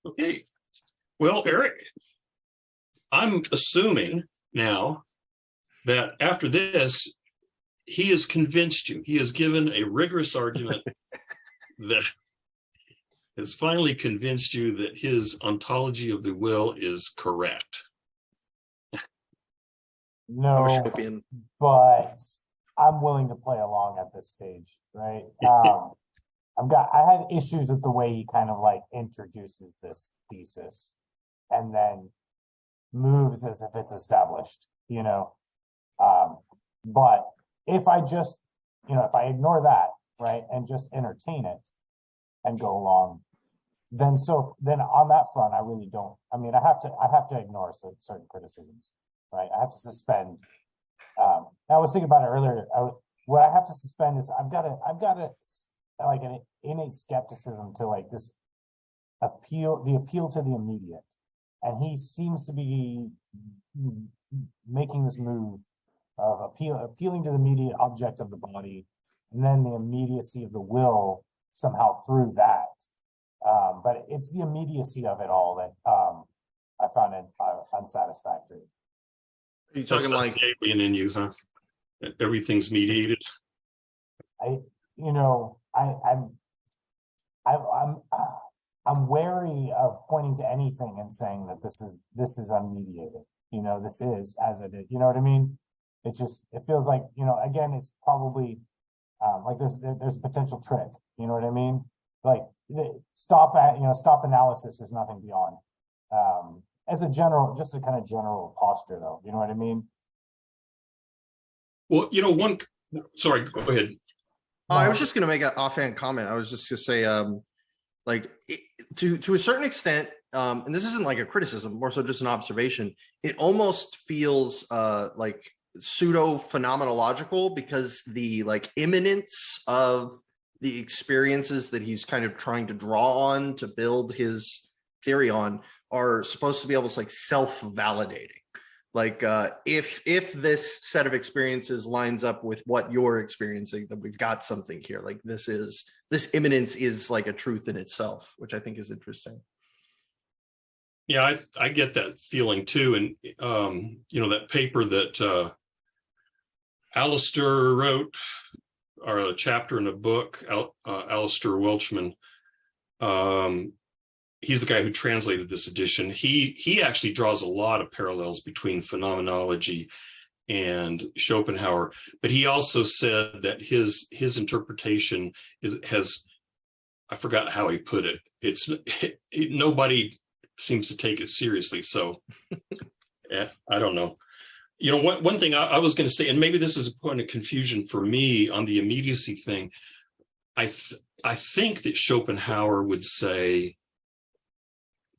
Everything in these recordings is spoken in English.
Okay. Well, Eric, I'm assuming now that after this, he has convinced you. He has given a rigorous argument that has finally convinced you that his ontology of the will is correct. No, but I'm willing to play along at this stage, right? I had issues with the way he kind of like introduces this thesis and then moves as if it's established, you know. But if I just, if I ignore that, right, and just entertain it and go along, then on that front, I really don't. I mean, I have to ignore certain criticisms, right? I have to suspend. I was thinking about it earlier. What I have to suspend is I've got to like an innate skepticism to like this the appeal to the immediate, and he seems to be making this move of appealing to the immediate object of the body, and then the immediacy of the will somehow through that. But it's the immediacy of it all that I found it unsatisfactory. Are you talking like alien in use, huh? Everything's mediated. I'm wary of pointing to anything and saying that this is unmediated. This is as it is. You know what I mean? It feels like, again, it's probably like there's a potential trick. You know what I mean? Like stop analysis is nothing beyond. As a general, just a kind of general posture, though. You know what I mean? Well, sorry, go ahead. I was just going to make an offhand comment. I was just going to say, to a certain extent, and this isn't like a criticism, more so just an observation. It almost feels like pseudo phenomenological because the like imminence of the experiences that he's kind of trying to draw on to build his theory on are supposed to be almost like self-validating. Like if this set of experiences lines up with what you're experiencing, then we've got something here. Like this imminence is like a truth in itself, which I think is interesting. Yeah, I get that feeling too. And that paper that Alistair wrote, or a chapter in a book, Alistair Welchman, he's the guy who translated this edition. He actually draws a lot of parallels between phenomenology and Schopenhauer, but he also said that his interpretation has, I forgot how he put it. Nobody seems to take it seriously. So I don't know. One thing I was going to say, and maybe this is a point of confusion for me on the immediacy thing. I think that Schopenhauer would say,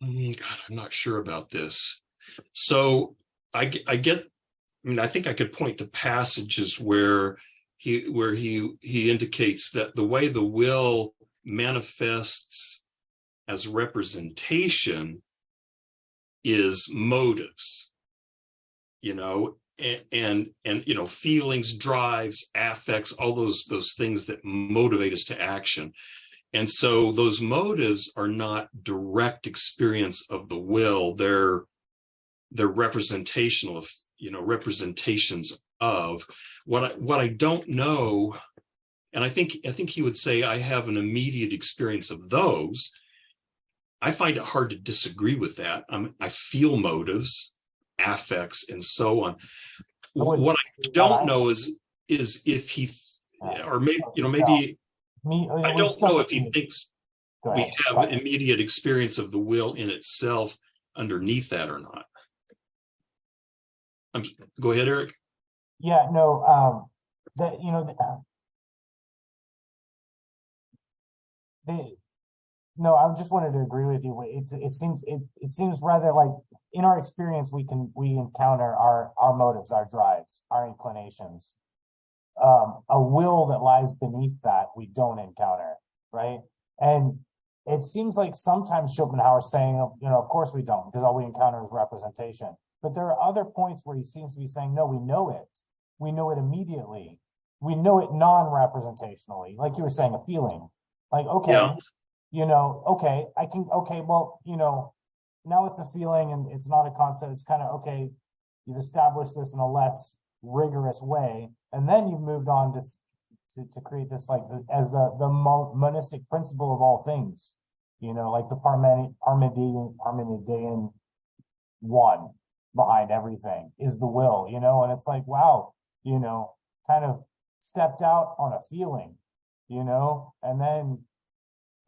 God, I'm not sure about this. So I think I could point to passages where he indicates that the way the will manifests as representation is motives, and feelings, drives, affects, all those things that motivate us to action. And so those motives are not direct experience of the will. They're representational of, representations of what I don't know. And I think he would say, I have an immediate experience of those. I find it hard to disagree with that. I feel motives, affects, and so on. What I don't know is if he, or maybe, I don't know if he thinks we have immediate experience of the will in itself underneath that or not. Go ahead, Eric. Yeah, no, no, I just wanted to agree with you. It seems rather like in our experience we encounter our motives, our drives, our inclinations. A will that lies beneath that we don't encounter, right? And it seems like sometimes Schopenhauer's saying, of course we don't, because all we encounter is representation. But there are other points where he seems to be saying, no, we know it. We know it immediately. We know it non-representationally, like you were saying, a feeling. Like, okay, okay, well, now it's a feeling and it's not a concept. It's kind of, okay, you've established this in a less rigorous way. And then you've moved on to create this, like, as the monistic principle of all things, like the Parmenidean one behind everything is the will, and it's like, wow, kind of stepped out on a feeling, and then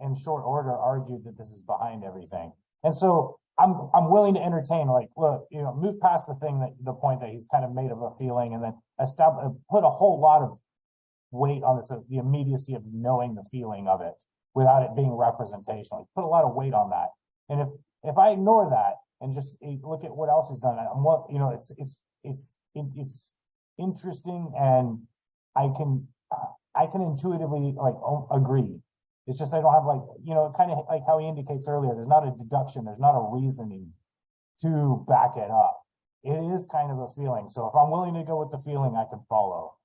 in short order argued that this is behind everything. And so I'm willing to entertain, like, look, move past the point that he's kind of made of a feeling, and then put a whole lot of weight on this, the immediacy of knowing the feeling of it without it being representational. Put a lot of weight on that. And if I ignore that and just look at what else is done, it's interesting, and I can intuitively, like, agree. It's just I don't have, like, kind of like how he indicates earlier, there's not a deduction, there's not a reasoning to back it up. It is kind of a feeling. So if I'm willing to go with the feeling, I can follow.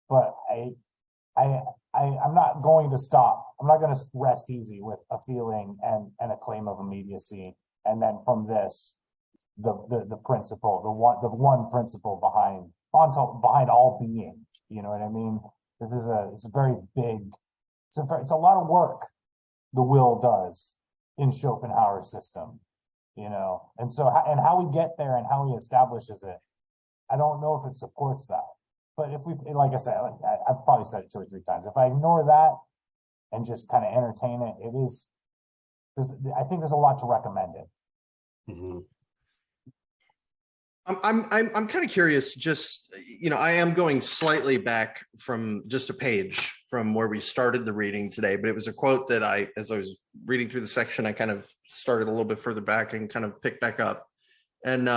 But I'm not going to stop. I'm not going to rest easy with a feeling and a claim of immediacy. And then from this, the principle, the one principle behind all being. You know what I mean? It's a very big. It's a lot of work the will does in Schopenhauer's system, and so how we get there and how he establishes it, I don't know if it supports that. But if like I said, I've probably said it 2 or 3 times. If I ignore that and just kind of entertain it, I think there's a lot to recommend it. Mm-hmm. I'm kind of curious, just, I am going slightly back from just a page from where we started the reading today, but it was a quote that as I was reading through the section, I kind of started a little bit further back and kind of picked back up. And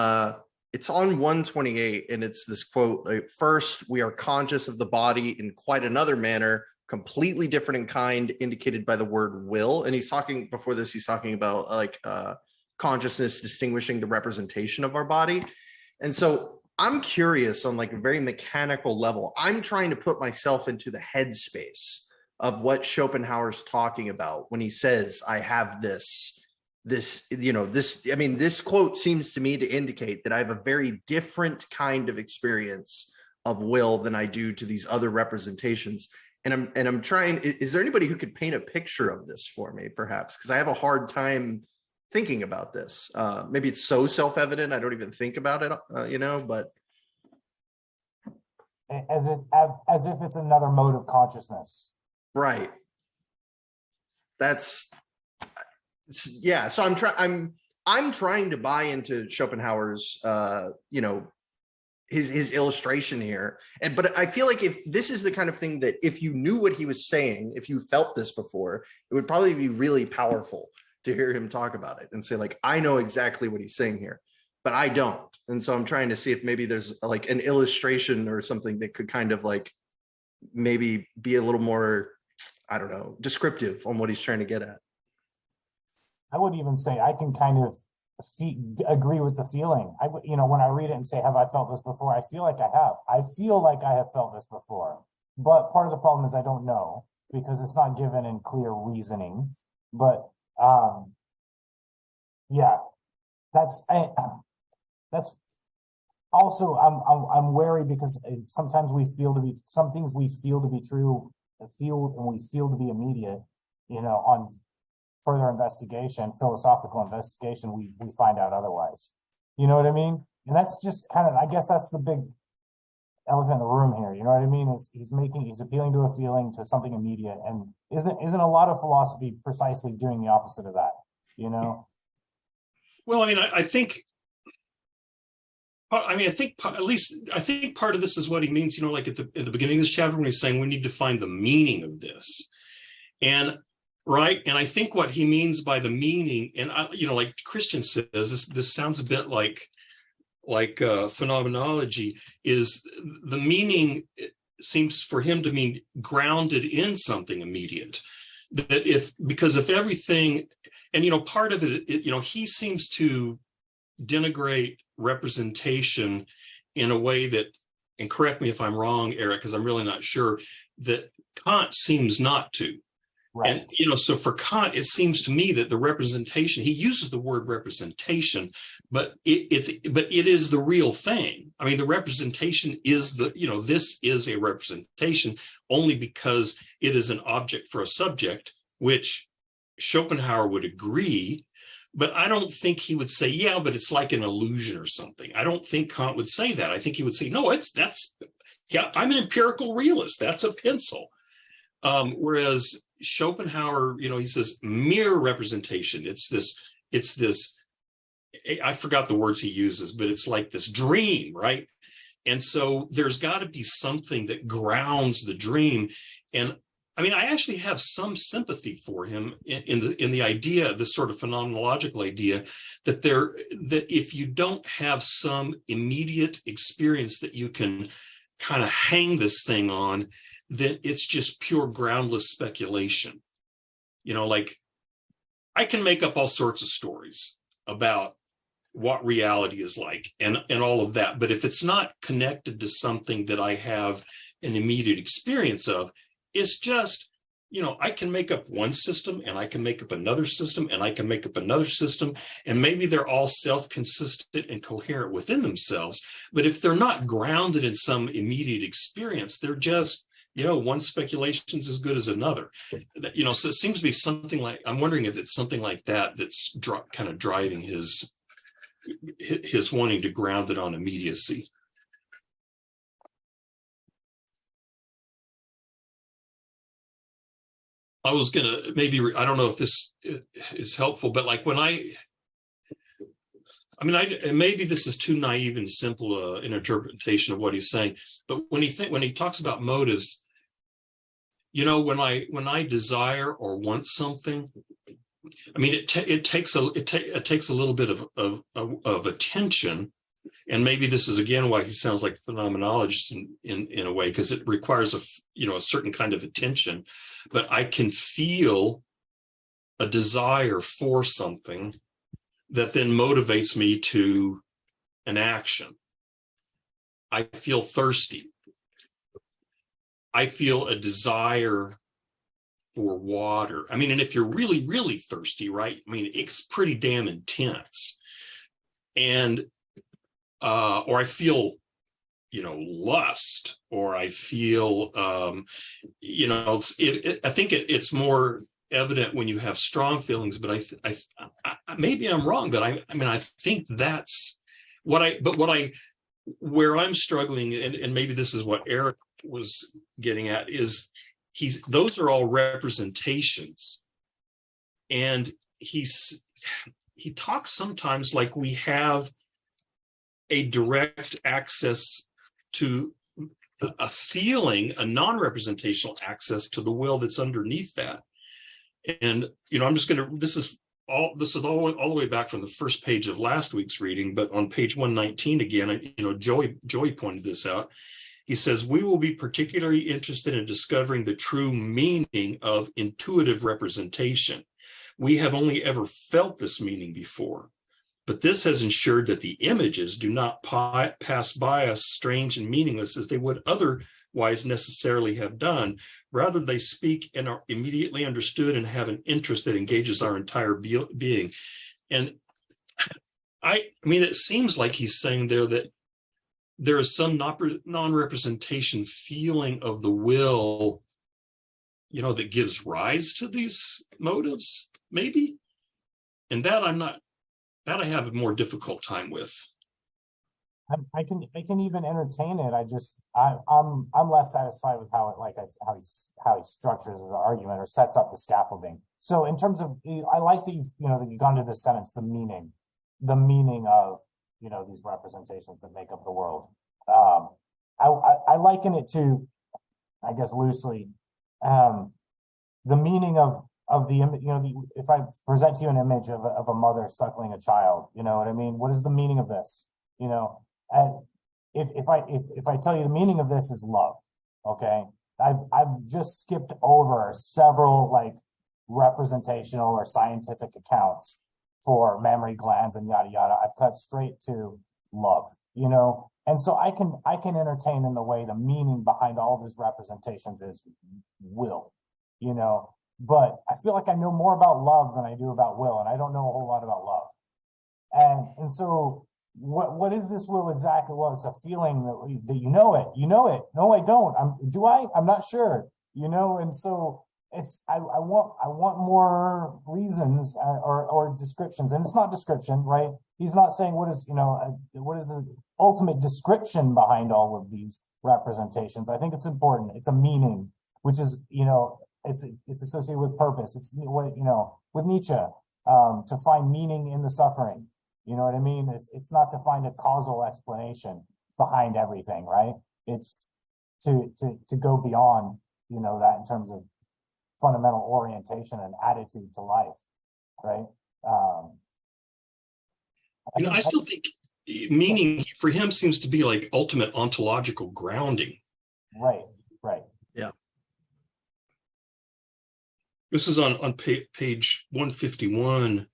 it's on 128, and it's this quote: "First, we are conscious of the body in quite another manner, completely different in kind, indicated by the word will." And he's talking about like consciousness distinguishing the representation of our body. And so I'm curious on, like, a very mechanical level. I'm trying to put myself into the headspace of what Schopenhauer's talking about when he says, I have this, this quote seems to me to indicate that I have a very different kind of experience of will than I do to these other representations. And I'm trying, is there anybody who could paint a picture of this for me, perhaps? Because I have a hard time thinking about this. Maybe it's so self-evident I don't even think about it, but as if it's another mode of consciousness, right? Yeah. So I'm trying to buy into Schopenhauer's his illustration here, but I feel like if this is the kind of thing that if you knew what he was saying, if you felt this before, it would probably be really powerful to hear him talk about it and say, like, I know exactly what he's saying here, but I don't. And so I'm trying to see if maybe there's like an illustration or something that could kind of like maybe be a little more, I don't know, descriptive on what he's trying to get at. I would even say I can kind of agree with the feeling. When I read it and say, have I felt this before? I feel like I have. I feel like I have felt this before. But part of the problem is I don't know, because it's not given in clear reasoning. But yeah, that's also, I'm wary, because sometimes some things we feel to be true, and we feel to be immediate, on further investigation, philosophical investigation, we find out otherwise. You know what I mean? And that's just kind of, I guess that's the big elephant in the room here. You know what I mean? He's appealing to a feeling, to something immediate, and isn't a lot of philosophy precisely doing the opposite of that? Well, I think part of this is what he means, like at the beginning of this chapter, when he's saying we need to find the meaning of this. And right. And I think what he means by the meaning, and like Christian says, this sounds a bit like phenomenology, is the meaning seems for him to mean grounded in something immediate. Because if everything, and part of it, he seems to denigrate representation in a way that, and correct me if I'm wrong, Eric, because I'm really not sure, that Kant seems not to. Right. And, so for Kant, it seems to me that the representation, he uses the word representation, but it is the real thing. I mean, the representation is this is a representation only because it is an object for a subject, which Schopenhauer would agree. But I don't think he would say, yeah, but it's like an illusion or something. I don't think Kant would say that. I think he would say, no, I'm an empirical realist. That's a pencil. Whereas Schopenhauer, he says mere representation. It's this, I forgot the words he uses, but it's like this dream, right? And so there's got to be something that grounds the dream. And I mean, I actually have some sympathy for him in the idea, this sort of phenomenological idea, that if you don't have some immediate experience that you can kind of hang this thing on, then it's just pure groundless speculation. Like I can make up all sorts of stories about what reality is like and all of that. But if it's not connected to something that I have an immediate experience of, it's just, I can make up one system and I can make up another system and I can make up another system. And maybe they're all self-consistent and coherent within themselves. But if they're not grounded in some immediate experience, they're just, one speculation is as good as another. So it seems to be something like, I'm wondering if it's something like that that's kind of driving his wanting to ground it on immediacy. I was gonna I don't know if this is helpful, but like when maybe this is too naive and simple an interpretation of what he's saying, but when he talks about motives, when I desire or want something, I mean, it takes a little bit of attention, and maybe this is again why he sounds like a phenomenologist in a way, because it requires a certain kind of attention. But I can feel a desire for something that then motivates me to an action. I feel thirsty. I feel a desire for water. I mean, and if you're really, really thirsty, right? I mean, it's pretty damn intense. And, or I feel, lust, or I feel, I think it's more evident when you have strong feelings, but I maybe I'm wrong, but I think that's where I'm struggling, and maybe this is what Eric was getting at, is those are all representations. And he talks sometimes like we have a direct access to a feeling, a non-representational access to the will that's underneath that. And, this is all the way back from the first page of last week's reading, but on page 119 again, Joey pointed this out. He says, we will be particularly interested in discovering the true meaning of intuitive representation. We have only ever felt this meaning before, but this has ensured that the images do not pass by us strange and meaningless as they would otherwise necessarily have done. Rather, they speak and are immediately understood and have an interest that engages our entire being. And it seems like he's saying there that there is some non-representation feeling of the will, that gives rise to these motives, maybe. And that I have a more difficult time with. I can even entertain it. I'm less satisfied with how he structures the argument or sets up the scaffolding. So in terms of, I like that you've gone to this sentence, the meaning of these representations that make up the world. I liken it to, I guess loosely, the meaning of the image. If I present to you an image of a mother suckling a child, you know what I mean? What is the meaning of this? And if I tell you the meaning of this is love, okay, I've just skipped over several representational or scientific accounts for mammary glands and yada yada. I've cut straight to love, and so I can entertain in the way the meaning behind all of his representations is will, but I feel like I know more about love than I do about will, and I don't know a whole lot about love. And so what is this will exactly? Well, it's a feeling that you know it. You know it. No, I don't. I'm not sure. And so I want more reasons or descriptions, and it's not description, right? He's not saying what is the ultimate description behind all of these representations. I think it's important. It's a meaning, which is it's associated with purpose. It's what with Nietzsche, to find meaning in the suffering. You know what I mean? It's not to find a causal explanation behind everything, right? It's to go beyond that in terms of fundamental orientation and attitude to life, right? I still think meaning for him seems to be like ultimate ontological grounding. Right. Yeah. This is on page 151,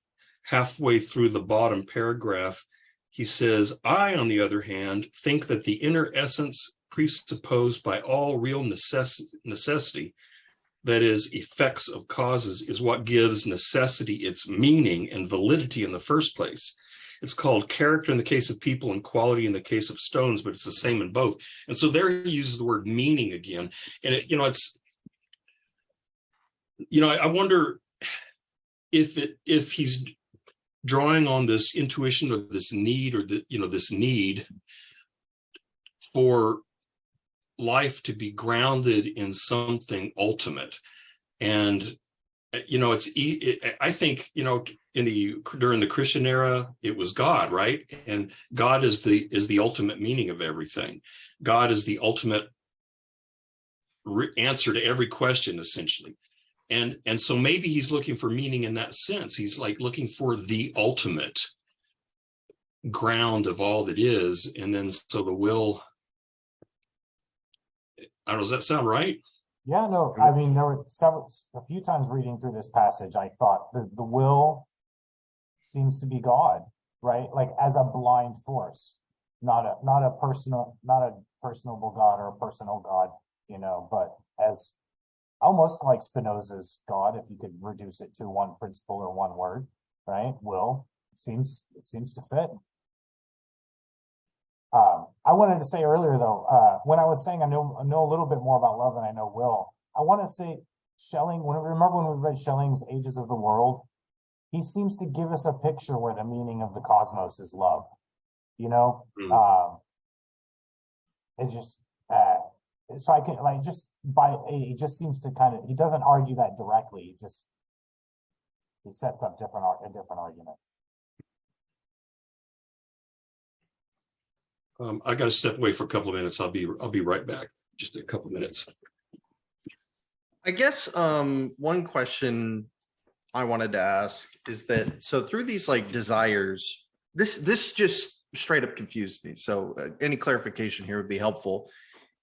halfway through the bottom paragraph. He says, I, on the other hand, think that the inner essence presupposed by all real necessity, that is, effects of causes, is what gives necessity its meaning and validity in the first place. It's called character in the case of people and quality in the case of stones, but it's the same in both. And so there he uses the word meaning again. And I wonder if he's drawing on this intuition or this need, or this need for life to be grounded in something ultimate. And I think during the Christian era, it was God, right? And God is the ultimate meaning of everything. God is the ultimate answer to every question, essentially. And so maybe he's looking for meaning in that sense. He's like looking for the ultimate ground of all that is. And then so the will, I don't know, does that sound right? Yeah, no, I mean, there were a few times reading through this passage, I thought the will seems to be God, right? Like as a blind force, not a personable God or a personal God, but as almost like Spinoza's God, if you could reduce it to one principle or one word, right? Will seems to fit. I wanted to say earlier though, when I was saying I know a little bit more about love than I know will, I want to say Schelling, remember when we read Schelling's Ages of the World, he seems to give us a picture where the meaning of the cosmos is love. It just so I can it just seems to he doesn't argue that directly. He sets up a different argument. I got to step away for a couple of minutes. I'll be right back. Just a couple of minutes. I guess one question I wanted to ask is that, so through these like desires, this just straight up confused me. So any clarification here would be helpful.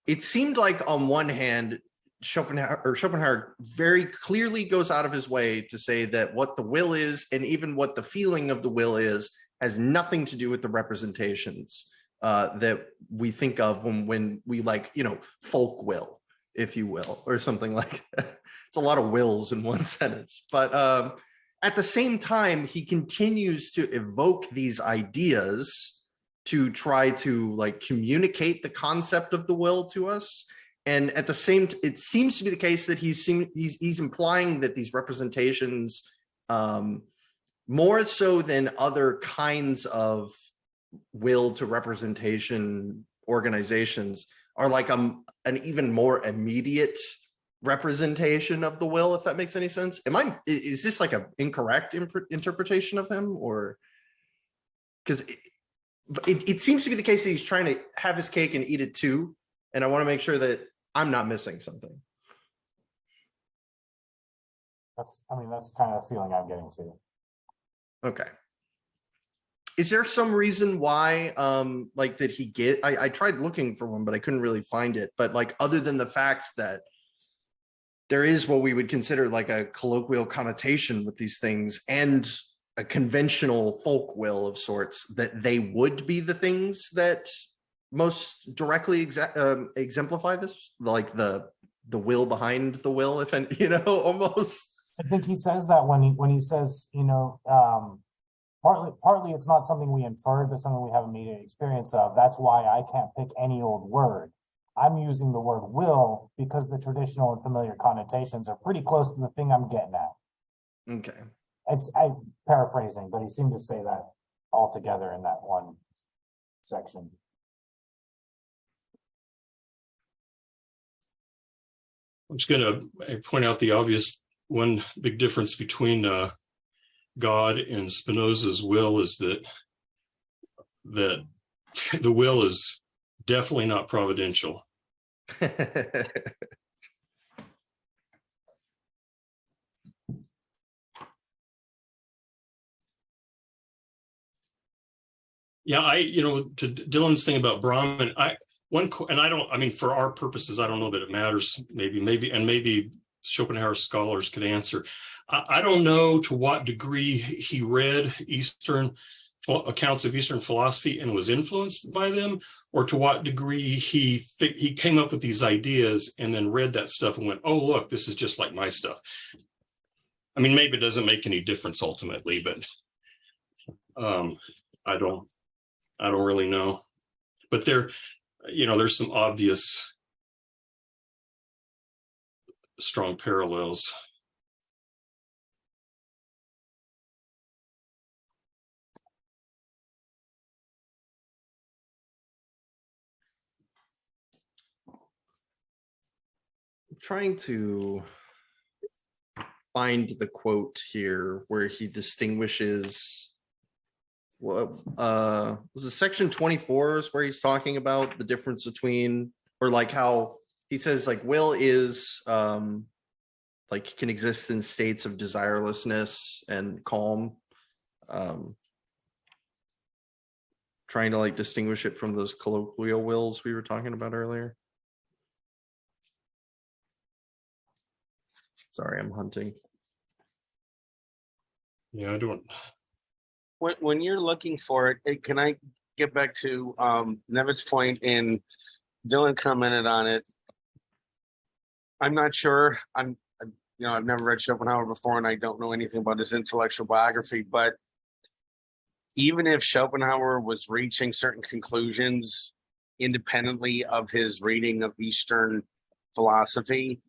It seemed like on one hand, Schopenhauer very clearly goes out of his way to say that what the will is, and even what the feeling of the will is, has nothing to do with the representations that we think of when we folk will, if you will, or something like that. It's a lot of wills in one sentence. But at the same time, he continues to evoke these ideas to try to communicate the concept of the will to us. And at the same, it seems to be the case that he's implying that these representations, more so than other kinds of will to representation organizations, are like an even more immediate representation of the will, if that makes any sense. Is this like an incorrect interpretation of him, or because it seems to be the case that he's trying to have his cake and eat it too, and I want to make sure that I'm not missing something. That's kind of the feeling I'm getting to. Okay. Is there some reason why that he I tried looking for one, but I couldn't really find it, but other than the fact that there is what we would consider a colloquial connotation with these things, and a conventional folk will of sorts, that they would be the things that most directly exemplify this, the will behind the will, if any, almost. I think he says that when he says, partly it's not something we inferred, but something we have immediate experience of. That's why I can't pick any old word. I'm using the word will because the traditional and familiar connotations are pretty close to the thing I'm getting at. Okay. I'm paraphrasing, but he seemed to say that all together in that one section. I'm just going to point out the obvious one big difference between God and Spinoza's will is that the will is definitely not providential. Yeah, to Dylan's thing about Brahman, for our purposes, I don't know that it matters. Maybe Schopenhauer scholars could answer. I don't know to what degree he read Eastern accounts of Eastern philosophy and was influenced by them, or to what degree he came up with these ideas and then read that stuff and went, oh, look, this is just like my stuff. I mean, maybe it doesn't make any difference ultimately, but I don't really know. But there's some obvious strong parallels. I'm trying to find the quote here where he distinguishes was it section 24 is where he's talking about the difference between, or like how he says like will is like can exist in states of desirelessness and calm, trying to like distinguish it from those colloquial wills we were talking about earlier. Sorry, I'm hunting. Yeah, I don't. When you're looking for it, can I get back to Nevitt's point? And Dylan commented on it. I'm not sure. I've never read Schopenhauer before, and I don't know anything about his intellectual biography. But even if Schopenhauer was reaching certain conclusions independently of his reading of Eastern philosophy,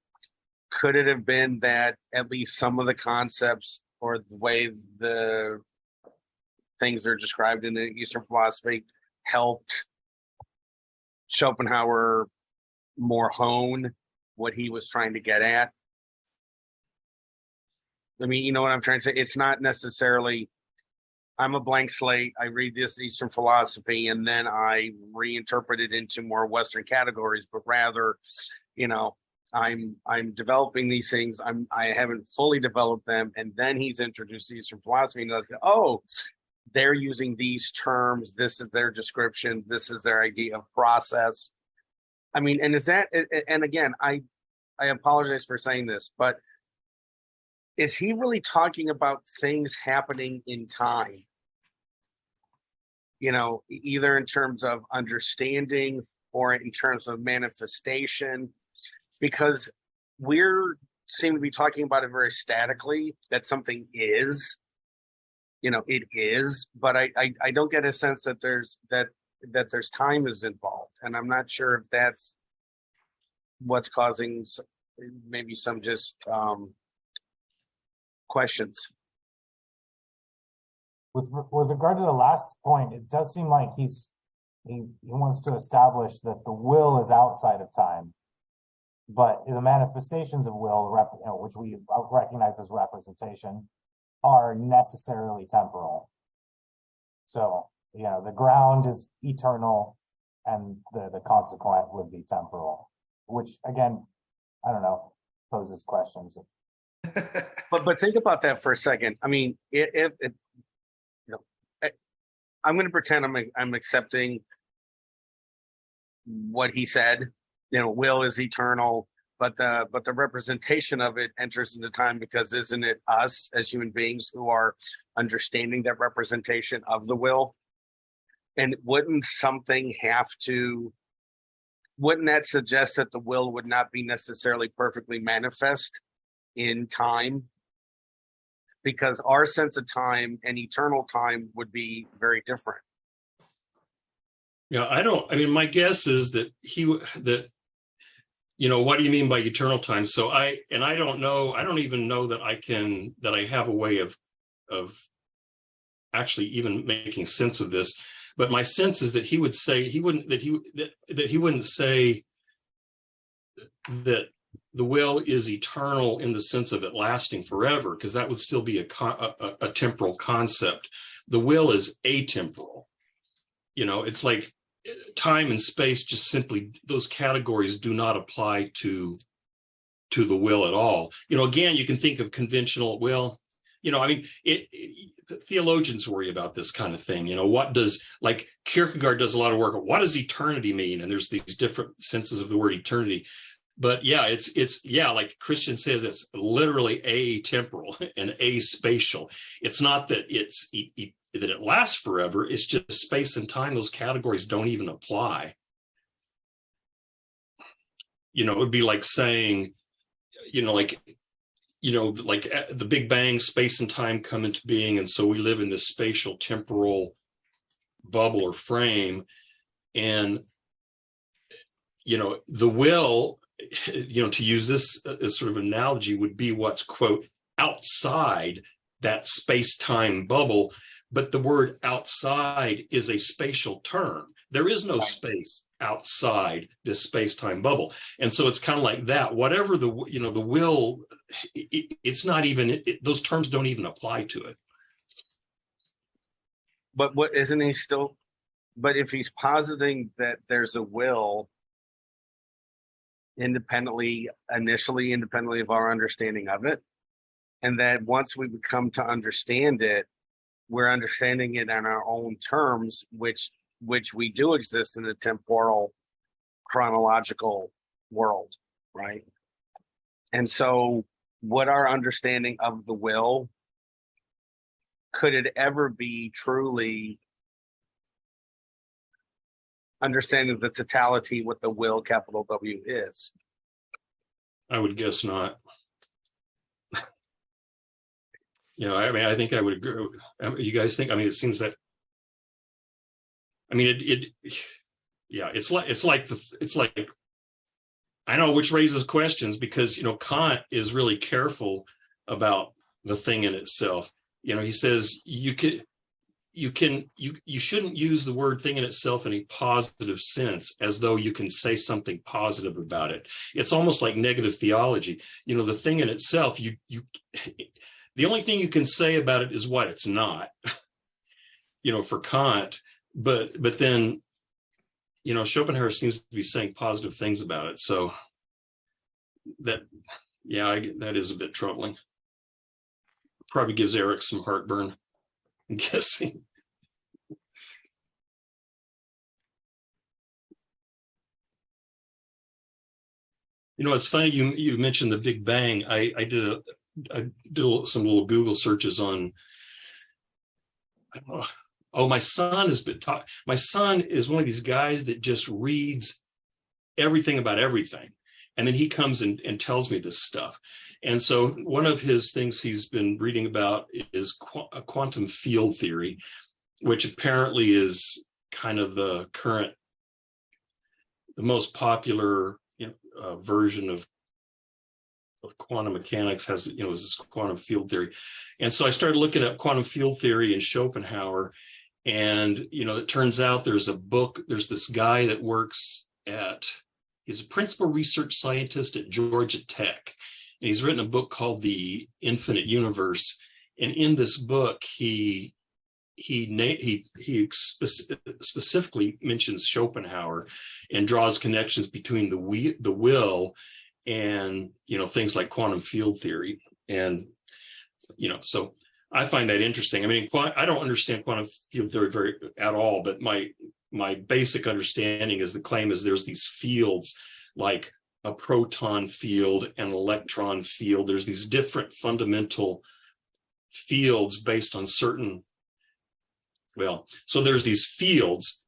could it have been that at least some of the concepts or the way the things are described in the Eastern philosophy helped Schopenhauer more hone what he was trying to get at? I mean, you know what I'm trying to say? It's not necessarily, I'm a blank slate, I read this Eastern philosophy and then I reinterpret it into more Western categories, but rather, I'm developing these things. I haven't fully developed them, and then he's introduced Eastern philosophy, and like, oh, they're using these terms. This is their description. This is their idea of process. I mean, and is that? And again, I apologize for saying this, but is he really talking about things happening in time? Either in terms of understanding or in terms of manifestation. Because we're seem to be talking about it very statically, that something is, it is, but I don't get a sense that there's time is involved, and I'm not sure if that's what's causing maybe some just questions. With regard to the last point, it does seem like he wants to establish that the will is outside of time. But the manifestations of will, which we recognize as representation, are necessarily temporal. So, the ground is eternal, and the consequent would be temporal, which again, I don't know, poses questions. But think about that for a second. I mean, I'm going to pretend I'm accepting what he said. Will is eternal, but the representation of it enters into time, because isn't it us as human beings who are understanding that representation of the will? And wouldn't something have to wouldn't that suggest that the will would not be necessarily perfectly manifest in time? Because our sense of time and eternal time would be very different. Yeah, I mean, my guess is that what do you mean by eternal time? So I don't know, I don't even know that I have a way of actually even making sense of this. But my sense is that he would say, he wouldn't say that the will is eternal in the sense of it lasting forever, because that would still be a temporal concept. The will is atemporal. It's like time and space, just simply, those categories do not apply to the will at all. Again, you can think of conventional will. I mean, theologians worry about this kind of thing. What does, like Kierkegaard does a lot of work. What does eternity mean? And there's these different senses of the word eternity. But yeah, it's like Christian says, it's literally atemporal and aspatial. It's not that that it lasts forever. It's just space and time. Those categories don't even apply. It would be like saying, like the Big Bang, space and time come into being, and so we live in this spatial temporal bubble or frame, and the will, to use this as sort of analogy, would be what's, quote, outside that space-time bubble. But the word outside is a spatial term. There is no space outside this space-time bubble. And so it's kind of like that. Whatever the will, it's not even, those terms don't even apply to it. But what isn't he still? But if he's positing that there's a will initially independently of our understanding of it, and that once we come to understand it, we're understanding it on our own terms, which we do exist in a temporal, chronological world, right? And so what our understanding of the will, could it ever be truly understanding the totality what the will, capital W, is? I would guess not. I mean, I think I would agree. You guys think? I mean, it seems that. I mean, it's like I know, which raises questions, because Kant is really careful about the thing in itself. He says you shouldn't use the word thing in itself in a positive sense, as though you can say something positive about it. It's almost like negative theology. The thing in itself, the only thing you can say about it is what it's not, for Kant. But then, Schopenhauer seems to be saying positive things about it. So that is a bit troubling. Probably gives Eric some heartburn, I'm guessing. It's funny you mentioned the Big Bang. I did some little Google searches on, I don't know. Oh, my son has been taught. My son is one of these guys that just reads everything about everything. And then he comes and tells me this stuff. And so one of his things he's been reading about is quantum field theory, which apparently is kind of the most popular version of quantum mechanics, has is this quantum field theory. And so I started looking at quantum field theory and Schopenhauer, and it turns out there's this guy that works he's a principal research scientist at Georgia Tech, and he's written a book called The Infinite Universe. And in this book, he specifically mentions Schopenhauer and draws connections between the will and things like quantum field theory. And so I find that interesting. I mean, I don't understand quantum field theory at all, but my basic understanding is the claim is there's these fields, like a proton field and electron field. There's these different fundamental fields based on certain, so there's these fields,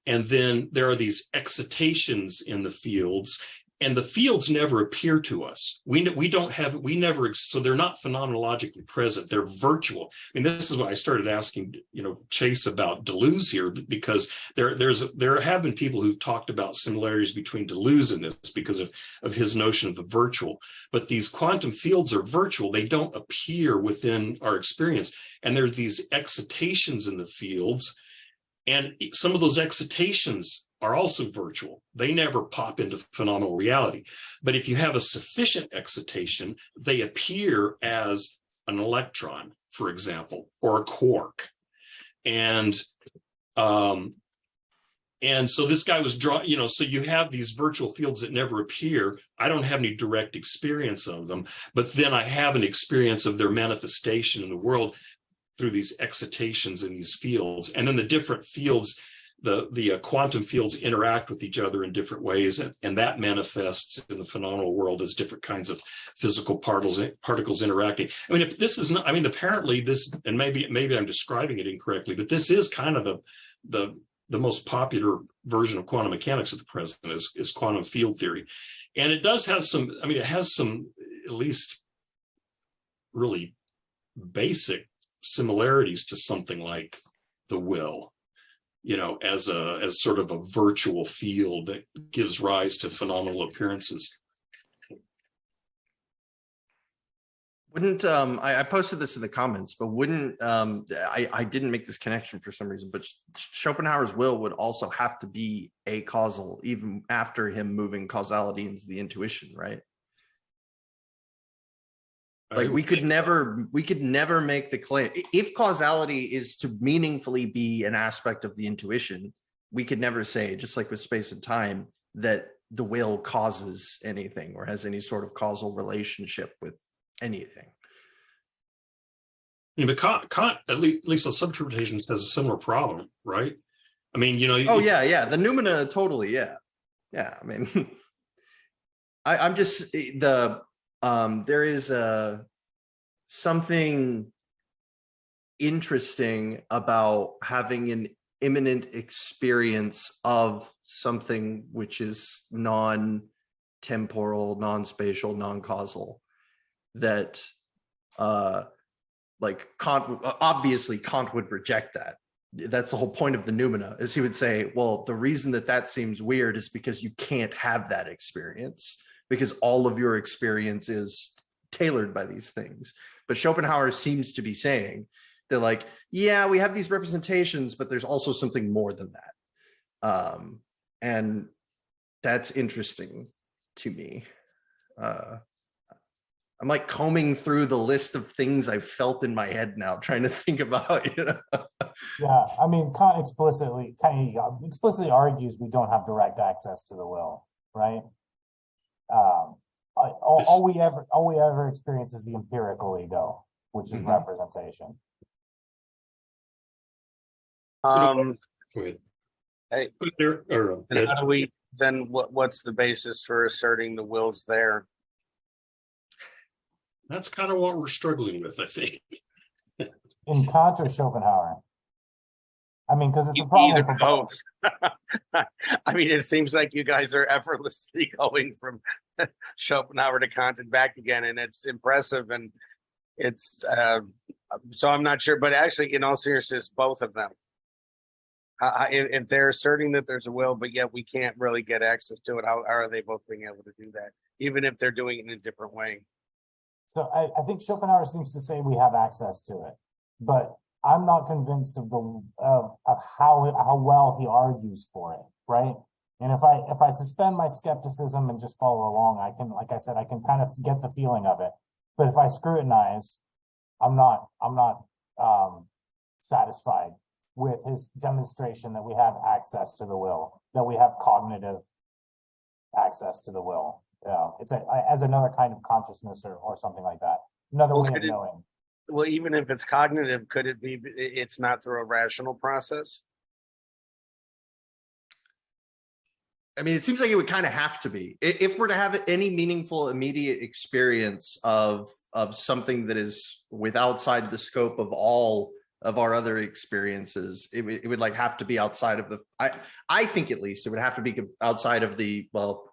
And then there are these excitations in the fields, and the fields never appear to us. We don't have, we never, so they're not phenomenologically present. They're virtual. I mean, this is why I started asking, Chase about Deleuze here, because there have been people who've talked about similarities between Deleuze and this because of his notion of the virtual. But these quantum fields are virtual. They don't appear within our experience. And there's these excitations in the fields. And some of those excitations are also virtual. They never pop into phenomenal reality. But if you have a sufficient excitation, they appear as an electron, for example, or a quark. And so this guy was drawing, so you have these virtual fields that never appear. I don't have any direct experience of them, but then I have an experience of their manifestation in the world through these excitations in these fields. And then the different fields, the quantum fields interact with each other in different ways, and that manifests in the phenomenal world as different kinds of physical particles interacting. I mean, if this is not, I mean, apparently this, and maybe I'm describing it incorrectly, but this is kind of the most popular version of quantum mechanics at the present is quantum field theory. And it does have some, I mean, it has some at least really basic similarities to something like the will, as sort of a virtual field that gives rise to phenomenal appearances. Wouldn't I posted this in the comments, but wouldn't I didn't make this connection for some reason, but Schopenhauer's will would also have to be acausal even after him moving causality into the intuition, right? Like we could never make the claim, if causality is to meaningfully be an aspect of the intuition, we could never say, just like with space and time, that the will causes anything or has any sort of causal relationship with anything. Yeah, but Kant, at least on some interpretations, has a similar problem, right? I mean, Oh yeah, the noumena, totally, yeah. I mean, I'm just there is something interesting about having an imminent experience of something which is non-temporal, non-spatial, non-causal, that like Kant, obviously Kant would reject that. That's the whole point of the noumena, is he would say, well, the reason that seems weird is because you can't have that experience, because all of your experience is tailored by these things. But Schopenhauer seems to be saying that, like, yeah, we have these representations, but there's also something more than that. And that's interesting to me. I'm like combing through the list of things I've felt in my head now, trying to think about, Yeah, I mean, Kant explicitly argues we don't have direct access to the will, right? All we ever experience is the empirical ego, which is representation. Go ahead. Hey, and how do we then? What's the basis for asserting the will's there? That's kind of what we're struggling with, I think. In Kant or Schopenhauer? I mean, because it's a problem for both. I mean, it seems like you guys are effortlessly going from Schopenhauer to Kant and back again, and it's impressive, and it's so I'm not sure, but actually, in all seriousness, both of them. If they're asserting that there's a will, but yet we can't really get access to it, how are they both being able to do that, even if they're doing it in a different way? So I think Schopenhauer seems to say we have access to it, but I'm not convinced of how well he argues for it, right? And if I suspend my skepticism and just follow along, I can, like I said, I can kind of get the feeling of it. But if I scrutinize, I'm not satisfied with his demonstration that we have access to the will, that we have cognitive access to the will. Yeah, it's as another kind of consciousness or something like that. Another way of knowing. Well, even if it's cognitive, could it be it's not through a rational process? I mean, it seems like it would kind of have to be. If we're to have any meaningful immediate experience of something that is outside the scope of all of our other experiences. It would like have to be outside of the, I think at least it would have to be outside of the, well,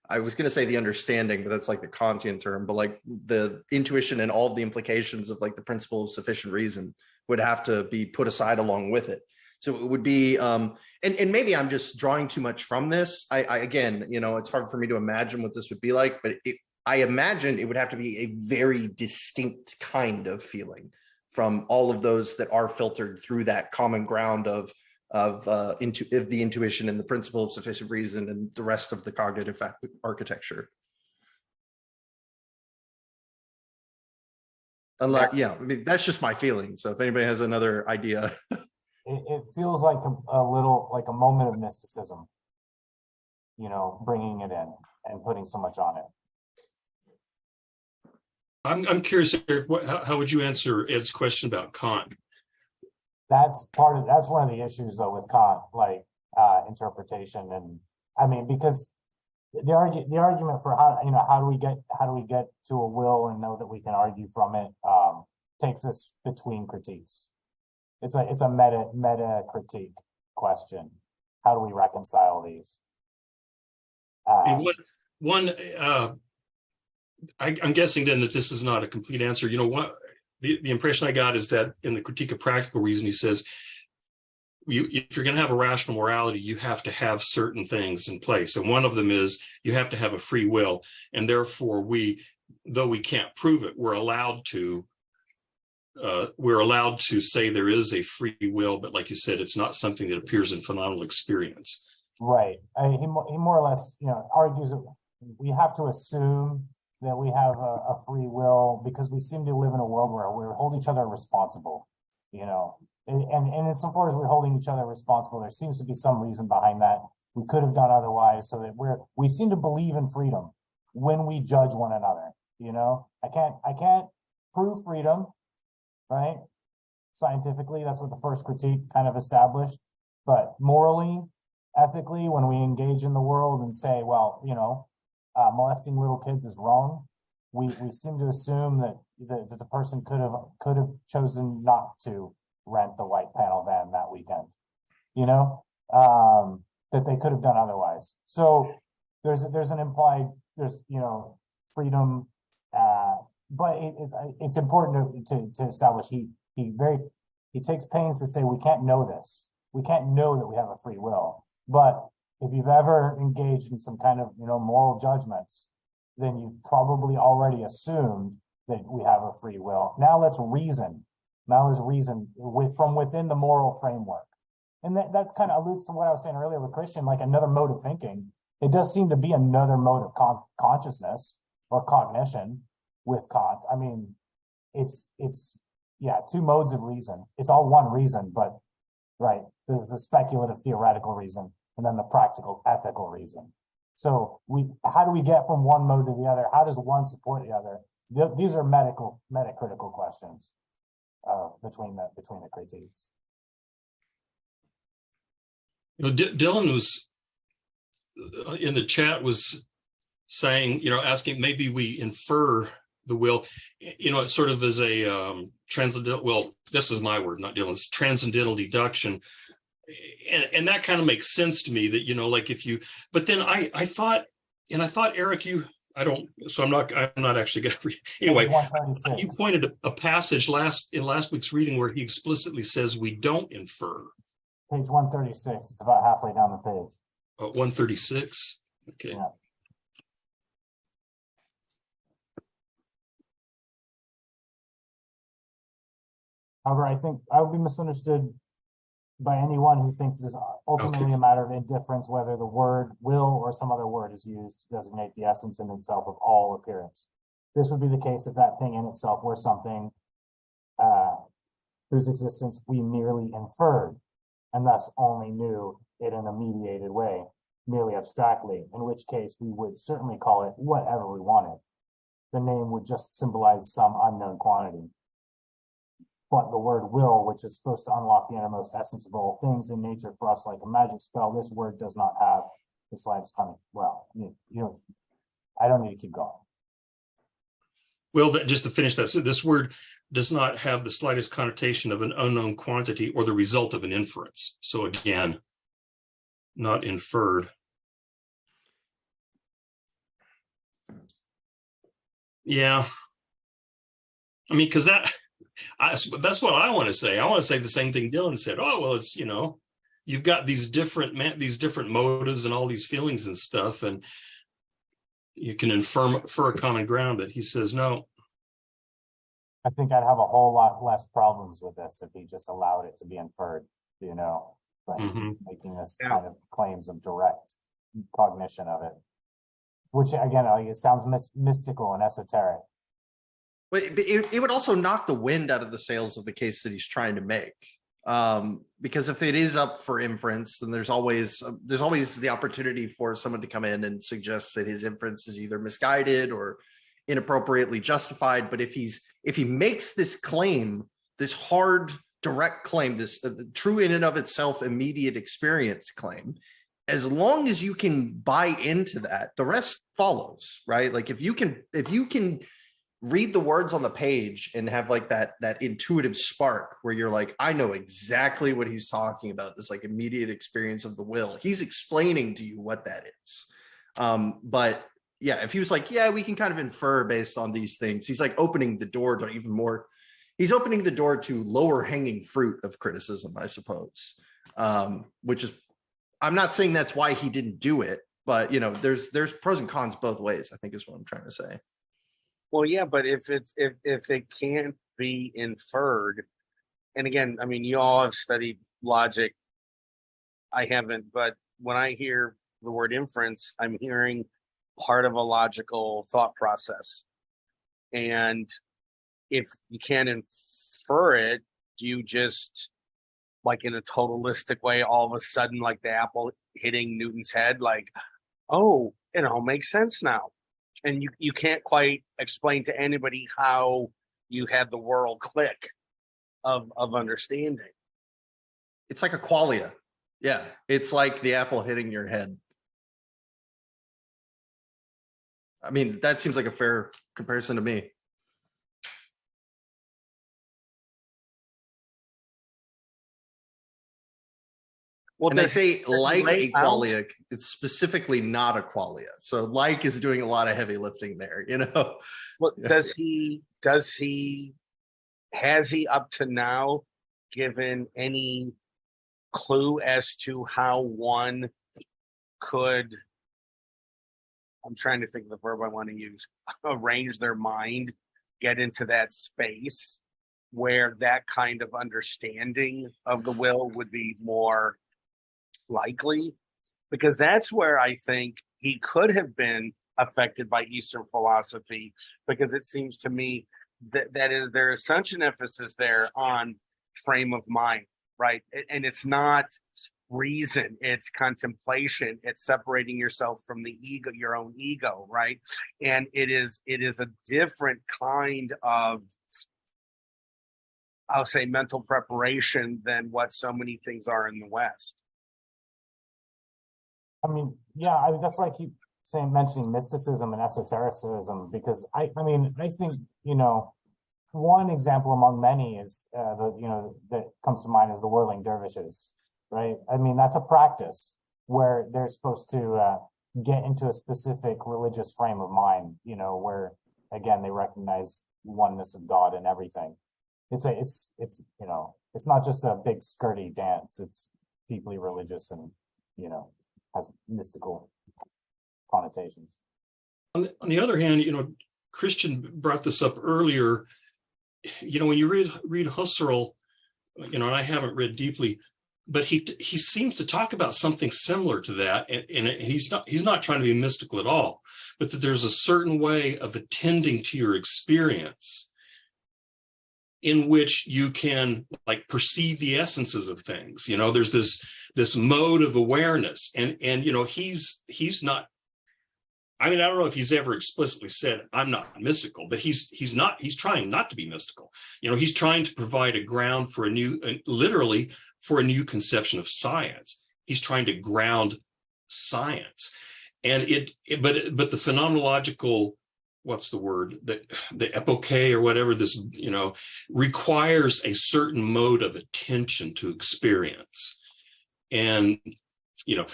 I was going to say the understanding, but that's like the Kantian term, but like the intuition and all of the implications of like the principle of sufficient reason would have to be put aside along with it. So it would be, and maybe I'm just drawing too much from this. I again, you know, it's hard for me to imagine what this would be like, but I imagine it would have to be a very distinct kind of feeling from all of those that are filtered through that common ground of the intuition and the principle of sufficient reason and the rest of the cognitive architecture. Unless, yeah, I mean, that's just my feeling. So if anybody has another idea. It feels like a little, like a moment of mysticism, you know, bringing it in and putting so much on it. I'm curious, Eric, how would you answer Ed's question about Kant? That's one of the issues though with Kant, like interpretation, and I mean, because the argument for how do we get to a will and know that we can argue from it takes us between critiques. It's a meta critique question. How do we reconcile these? And I'm guessing then that this is not a complete answer. You know what? The impression I got is that in the Critique of Practical Reason, he says, if you're going to have a rational morality, you have to have certain things in place. And one of them is you have to have a free will. And therefore, though we can't prove it, we're allowed to say there is a free will. But like you said, it's not something that appears in phenomenal experience. Right. He more or less, you know, argues that we have to assume that we have a free will because we seem to live in a world where we hold each other responsible, you know, and insofar as we're holding each other responsible, there seems to be some reason behind that. We could have done otherwise, so that we seem to believe in freedom when we judge one another. You know, I can't prove freedom, right? Scientifically, that's what the first critique kind of established. But morally, ethically, when we engage in the world and say, well, you know, molesting little kids is wrong, we seem to assume that the person could have chosen not to rent the white panel van that weekend, you know, that they could have done otherwise. So there's an implied, you know, freedom, but it's important to establish he takes pains to say we can't know this. We can't know that we have a free will. But if you've ever engaged in some kind of, you know, moral judgments, then you've probably already assumed that we have a free will. Now let's reason. Now let's reason from within the moral framework. And that's kind of alludes to what I was saying earlier with Christian, like another mode of thinking. It does seem to be another mode of consciousness or cognition with Kant. I mean, it's two modes of reason. It's all one reason, but right, there's the speculative theoretical reason and then the practical ethical reason. So how do we get from one mode to the other? How does one support the other? These are metacritical questions between the critiques. You know, Dylan was in the chat was saying, you know, asking maybe we infer the will, you know, it sort of as a transcendental, well, this is my word, not Dylan's, transcendental deduction. And that kind of makes sense to me that, you know, like if you, but then I thought, Eric, I'm not actually going to read. Anyway, you pointed a passage in last week's reading where he explicitly says we don't infer. Page 136, it's about halfway down the page. 136, okay. Yeah. However, I think I would be misunderstood by anyone who thinks it is ultimately a matter of indifference whether the word will or some other word is used to designate the essence in itself of all appearance. This would be the case if that thing in itself were something whose existence we merely inferred, and thus only knew it in a mediated way, merely abstractly, in which case we would certainly call it whatever we wanted. The name would just symbolize some unknown quantity. But the word will, which is supposed to unlock the innermost essence of all things in nature for us like a magic spell, this word does not have the slightest coming. Well, you know, I don't need to keep going. Well, just to finish that, so this word does not have the slightest connotation of an unknown quantity or the result of an inference. So again, not inferred. Yeah. I mean, because that's what I want to say. I want to say the same thing Dylan said. Oh, well, it's, you've got these different motives and all these feelings and stuff, and you can infer a common ground. But he says no. I think I'd have a whole lot less problems with this if he just allowed it to be inferred, but he's making this kind of claims of direct cognition of it, which again, it sounds mystical and esoteric. But it would also knock the wind out of the sails of the case that he's trying to make. Because if it is up for inference, then there's always the opportunity for someone to come in and suggest that his inference is either misguided or inappropriately justified. But if he makes this claim, this hard, direct claim, this true in and of itself immediate experience claim, as long as you can buy into that, the rest follows, right? Like if you can read the words on the page and have like that intuitive spark where you're like, I know exactly what he's talking about, this like immediate experience of the will. He's explaining to you what that is. But yeah, if he was like, yeah, we can kind of infer based on these things, he's like opening the door to even more, he's opening the door to lower hanging fruit of criticism, I suppose. Which is, I'm not saying that's why he didn't do it, but there's pros and cons both ways, I think is what I'm trying to say. Well, yeah, but if it can't be inferred, and again, I mean, you all have studied logic. I haven't, but when I hear the word inference, I'm hearing part of a logical thought process. And if you can't infer it, do you just, like in a totalistic way, all of a sudden, like the apple hitting Newton's head, like, oh, it all makes sense now. And you can't quite explain to anybody how you had the world click of understanding. It's like a qualia. Yeah, it's like the apple hitting your head. I mean, that seems like a fair comparison to me. Well, and they say like a qualia, it's specifically not a qualia. So like is doing a lot of heavy lifting there, Well, has he up to now given any clue as to how one could, I'm trying to think of the verb I want to use, arrange their mind, get into that space where that kind of understanding of the will would be more likely? Because that's where I think he could have been affected by Eastern philosophy, because it seems to me that there is such an emphasis there on frame of mind, right? And it's not reason, it's contemplation, it's separating yourself from the ego, your own ego, right? And it is a different kind of, I'll say, mental preparation than what so many things are in the West. I mean, yeah, that's why I keep mentioning mysticism and esotericism, because I think, one example among many is that comes to mind is the whirling dervishes, right? I mean, that's a practice where they're supposed to get into a specific religious frame of mind, where again they recognize oneness of God and everything. It's not just a big skirty dance. It's deeply religious and has mystical connotations. On the other hand, Christian brought this up earlier. When you read Husserl, and I haven't read deeply, but he seems to talk about something similar to that, and he's not trying to be mystical at all, but that there's a certain way of attending to your experience in which you can perceive the essences of things. There's this mode of awareness, and he's not, I don't know if he's ever explicitly said I'm not mystical, but he's trying not to be mystical. He's trying to provide a ground for literally for a new conception of science. He's trying to ground science, and but the phenomenological what's the word, the epoche or whatever, this, requires a certain mode of attention to experience. And,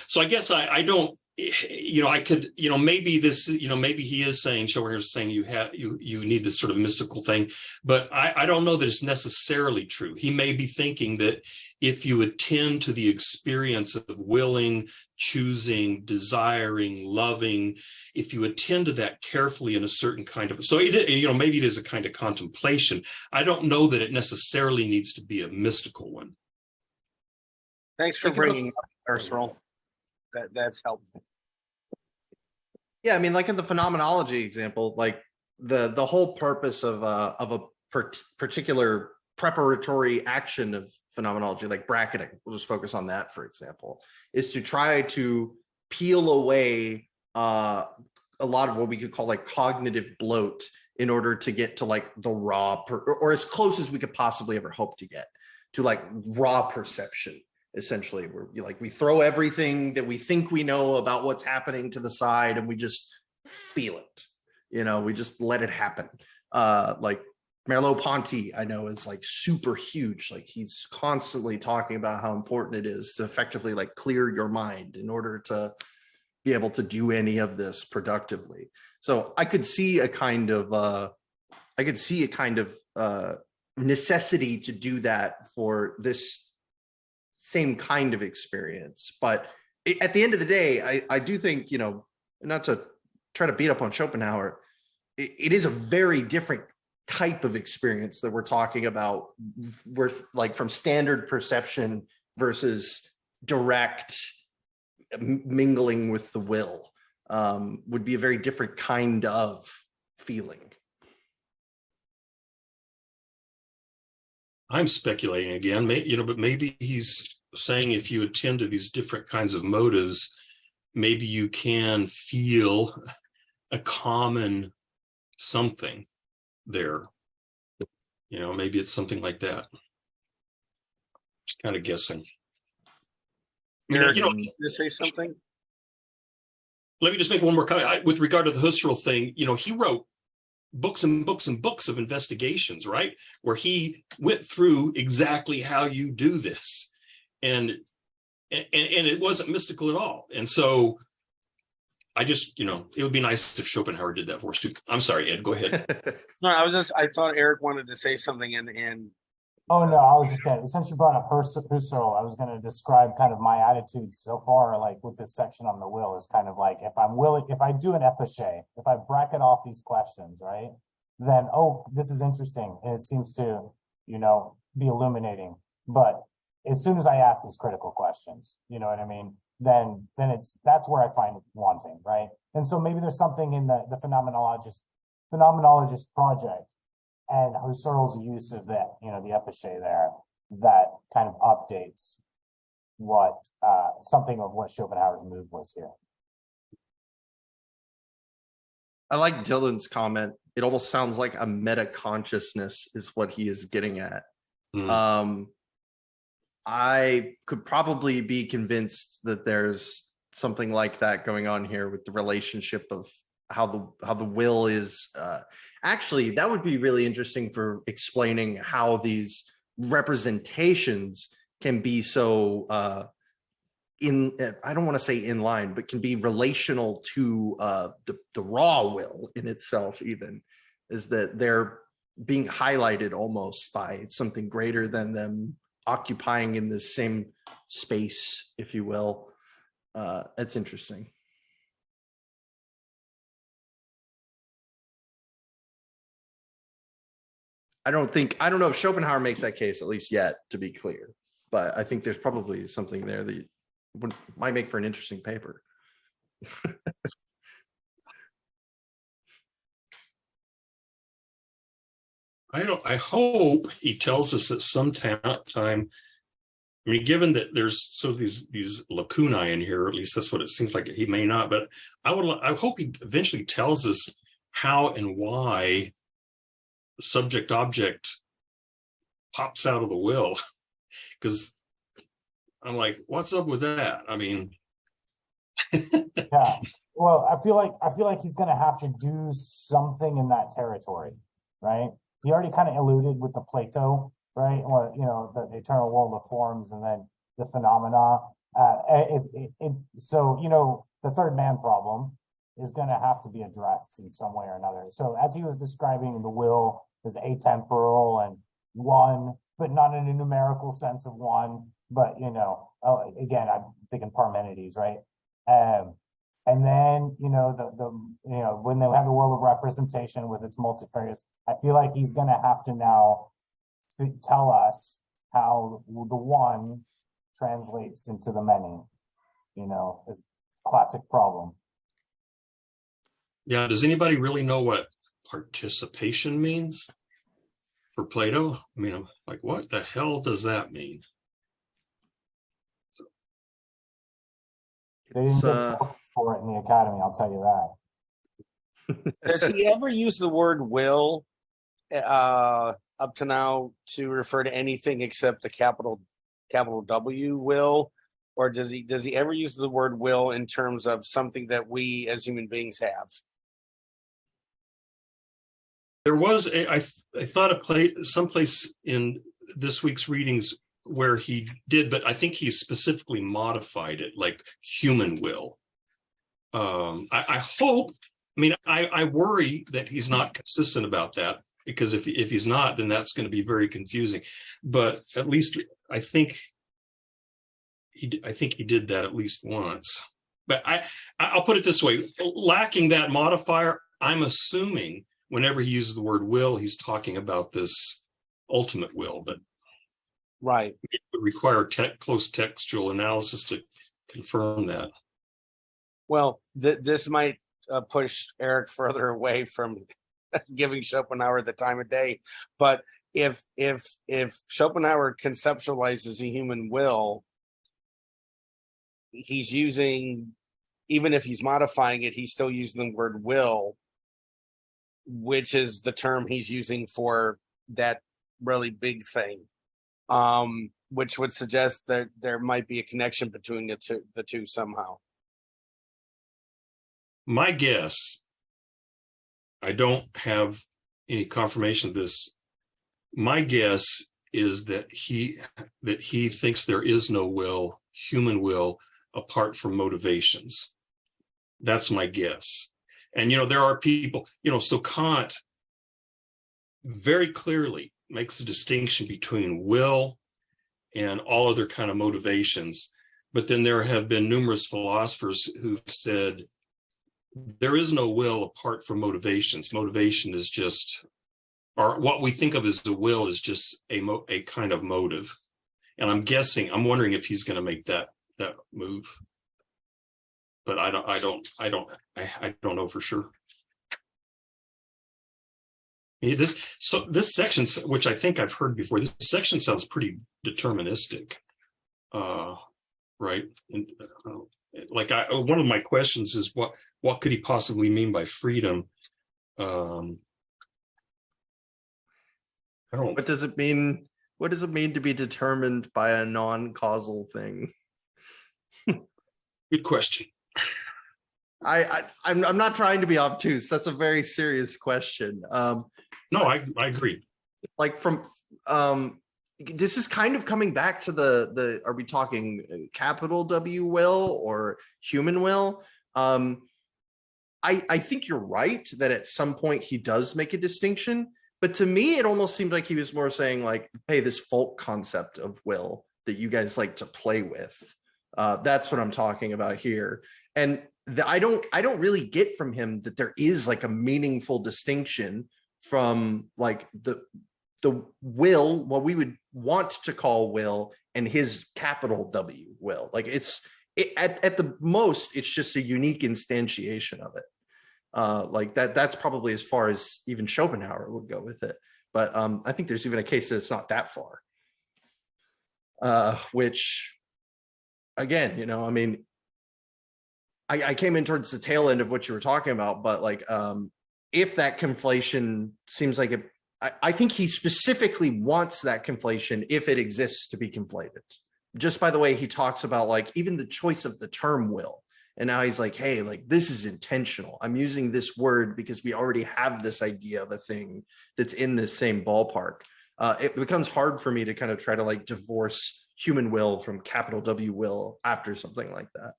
so I guess I don't, I could, maybe this, maybe he is saying, Schopenhauer's saying you need this sort of mystical thing, but I don't know that it's necessarily true. He may be thinking that if you attend to the experience of willing, choosing, desiring, loving, if you attend to that carefully in a certain kind of, so maybe it is a kind of contemplation. I don't know that it necessarily needs to be a mystical one. Thanks for bringing up Ursula. That's helpful. Yeah, I mean, like in the phenomenology example, like the whole purpose of a particular preparatory action of phenomenology, like bracketing, we'll just focus on that, for example, is to try to peel away a lot of what we could call like cognitive bloat in order to get to like the raw, or as close as we could possibly ever hope to get to like raw perception. Essentially, where we throw everything that we think we know about what's happening to the side and we just feel it. We just let it happen. Like Merleau-Ponty, I know, is like super huge. Like he's constantly talking about how important it is to effectively like clear your mind in order to be able to do any of this productively. So I could see a kind of necessity to do that for this same kind of experience. But at the end of the day, I do think, not to try to beat up on Schopenhauer, it is a very different type of experience that we're talking about. We're like from standard perception versus direct mingling with the will, would be a very different kind of feeling. I'm speculating again, but maybe he's saying if you attend to these different kinds of motives, maybe you can feel a common something there. Maybe it's something like that. Just kind of guessing. Eric, you say something? Let me just make one more comment with regard to the Husserl thing. He wrote books and books and books of investigations, right? Where he went through exactly how you do this. And it wasn't mystical at all. And so I just, it would be nice if Schopenhauer did that for us too. I'm sorry, Ed, go ahead. No, I thought Eric wanted to say something and Oh no, I was just gonna, since you brought up Husserl, I was gonna describe kind of my attitude so far, like with this section on the will, is kind of like, if I'm willing, if I do an epoche, if I bracket off these questions, right, then, oh, this is interesting, and it seems to, be illuminating. But as soon as I ask these critical questions, you know what I mean, then that's where I find it wanting, right? And so maybe there's something in the phenomenologist project and Husserl's use of that, the epoche there, that kind of updates what something of what Schopenhauer's move was here. I like Dylan's comment. It almost sounds like a meta consciousness is what he is getting at. I could probably be convinced that there's something like that going on here with the relationship of how the will is. Actually, that would be really interesting for explaining how these representations can be so I don't want to say in line, but can be relational to the raw will in itself. Even is that they're being highlighted almost by something greater than them occupying in the same space, if you will. That's interesting. I don't know if Schopenhauer makes that case, at least yet, to be clear, but I think there's probably something there that might make for an interesting paper. I hope he tells us at some time. I mean, given that there's so these lacunae in here, or at least that's what it seems like. He may not, but I hope he eventually tells us how and why subject object pops out of the will, because I'm like, what's up with that? I mean, yeah, Well, I feel like he's gonna have to do something in that territory, right? He already kind of alluded with the Plato, right? Or the eternal world of forms, and then the phenomena. It's so the third man problem is gonna have to be addressed in some way or another. So as he was describing the will as atemporal and one, but not in a numerical sense of one, but again, I'm thinking Parmenides, right? And then, when they have the world of representation with its multifarious, I feel like he's going to have to now tell us how the one translates into the many, is classic problem. Yeah. Does anybody really know what participation means for Plato? I mean, I'm like, what the hell does that mean? They didn't get trophies for it in the academy, I'll tell you that. Does he ever use the word will up to now to refer to anything except the capital W will? Or does he ever use the word will in terms of something that we as human beings have? There was I thought someplace in this week's readings where he did, but I think he specifically modified it, like human will. I hope. I mean, I worry that he's not consistent about that, because if he's not, then that's going to be very confusing. But at least I think he did that at least once. But I'll put it this way: lacking that modifier, I'm assuming whenever he uses the word will, he's talking about this ultimate will, but Right. it would require close textual analysis to confirm that. Well, this might push Eric further away from giving Schopenhauer the time of day. But if Schopenhauer conceptualizes a human will, he's using, even if he's modifying it, he's still using the word will, which is the term he's using for that really big thing. Which would suggest that there might be a connection between the two somehow. My guess, I don't have any confirmation of this. My guess is that he thinks there is no will, human will, apart from motivations. That's my guess. And there are people, so Kant very clearly makes a distinction between will and all other kind of motivations. But then there have been numerous philosophers who've said there is no will apart from motivations. Motivation is just, or what we think of as a will is just a kind of motive. And I'm wondering if he's going to make that move. But I don't know for sure. This section, which I think I've heard before, this section sounds pretty deterministic, right? And one of my questions is what could he possibly mean by freedom? I don't. What does it mean? What does it mean to be determined by a non-causal thing? Good question. I'm not trying to be obtuse. That's a very serious question. No, I agree. Like this is kind of coming back to the are we talking capital W will or human will? I think you're right that at some point he does make a distinction, but to me it almost seemed like he was more saying like, hey, this folk concept of will that you guys like to play with, that's what I'm talking about here. And I don't really get from him that there is like a meaningful distinction from like the will, what we would want to call will, and his capital W will. Like at the most, it's just a unique instantiation of it. Like that's probably as far as even Schopenhauer would go with it. But I think there's even a case that it's not that far. Which, again, I mean, I came in towards the tail end of what you were talking about, but like, if that conflation seems like I think he specifically wants that conflation if it exists to be conflated. Just by the way he talks about like even the choice of the term will And now he's like, hey, like this is intentional. I'm using this word because we already have this idea of a thing that's in this same ballpark. It becomes hard for me to kind of try to like divorce human will from capital W will after something like that.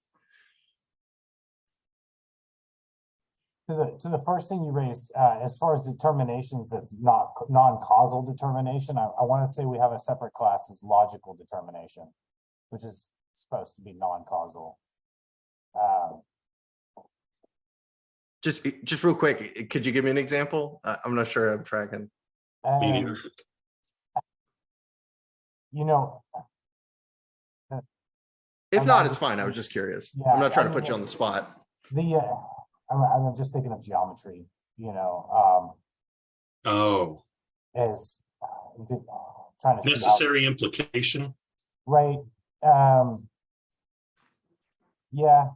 To the first thing you raised, as far as determinations, that's not non-causal determination. I want to say we have a separate class as logical determination, which is supposed to be non-causal. Just real quick, could you give me an example? I'm not sure I'm tracking. Me neither. You know, If I'm not, not- it's fine. I was just curious. Yeah, I'm not trying I to put mean, you on the spot. I'm just thinking of geometry, you know, Oh, as trying to see how, necessary implication. right? Yeah,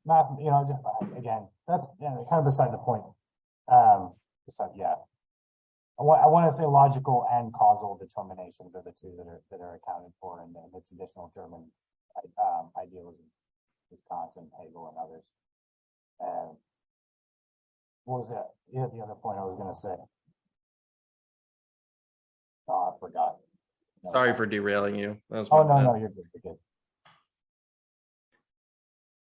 math, you know, just, again, that's kind of beside the point. Yeah, I want to say logical and causal determinations are the two that are accounted for in the traditional German idealism, with Kant and Hegel and others. What was that? Yeah, the other point I was going to say. Oh, I forgot. No, Sorry for derailing you. That was Oh my no, bad. you're good. You're good.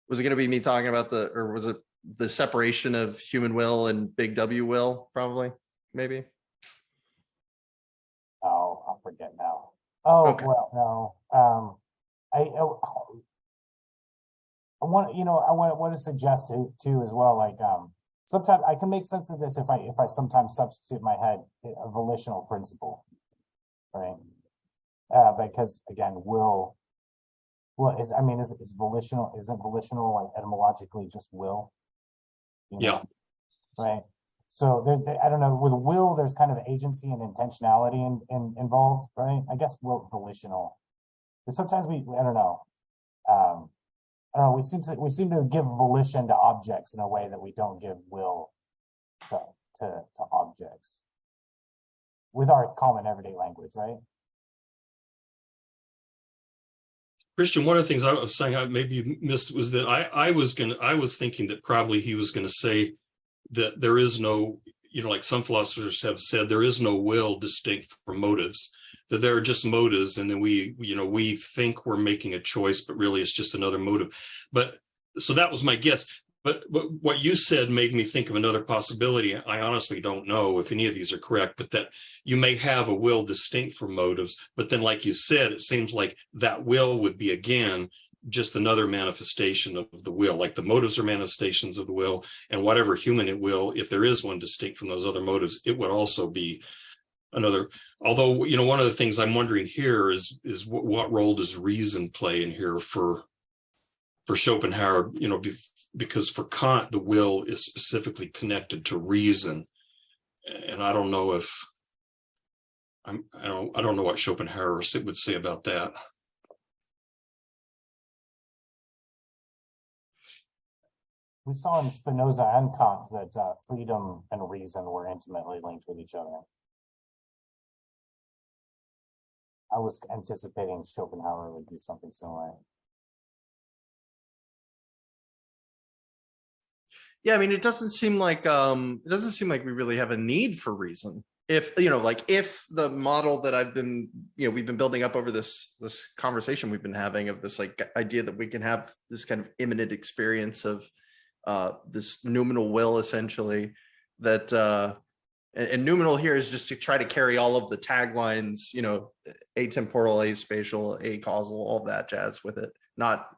Was it going to be me talking about or was it the separation of human will and big W will? Probably, maybe. Oh, I forget now. Oh, Okay. well, no. I want to suggest too as well, like, sometimes I can make sense of this if I sometimes substitute in my head a volitional principle, right? Because again, is volitional, isn't volitional like etymologically just will? You know, Yeah. right. So I don't know, with will, there's kind of agency and intentionality involved, right? I guess volitional. But sometimes I don't know. I don't know, we seem to give volition to objects in a way that we don't give will to objects with our common everyday language, right? Christian, one of the things I was saying, I maybe you missed, was that I was thinking that probably he was going to say that there is no, like some philosophers have said, there is no will distinct from motives, that there are just motives, and then we think we're making a choice, but really it's just another motive. But so that was my guess. But what you said made me think of another possibility. I honestly don't know if any of these are correct, but that you may have a will distinct from motives, but then, like you said, it seems like that will would be, again, just another manifestation of the will. Like the motives are manifestations of the will, and whatever human will, if there is one distinct from those other motives, it would also be another. Although, one of the things I'm wondering here is what role does reason play in here for Schopenhauer, because for Kant, the will is specifically connected to reason. And I don't know if I don't know what Schopenhauer would say about that. We saw in Spinoza and Kant that freedom and reason were intimately linked with each other. I was anticipating Schopenhauer would do something similar. Yeah, I mean, it doesn't seem like we really have a need for reason. If if the model that we've been building up over this conversation we've been having of this like idea that we can have this kind of imminent experience of this noumenal will, essentially, that and noumenal here is just to try to carry all of the taglines, atemporal, aspatial, acausal, all that jazz with it. Not,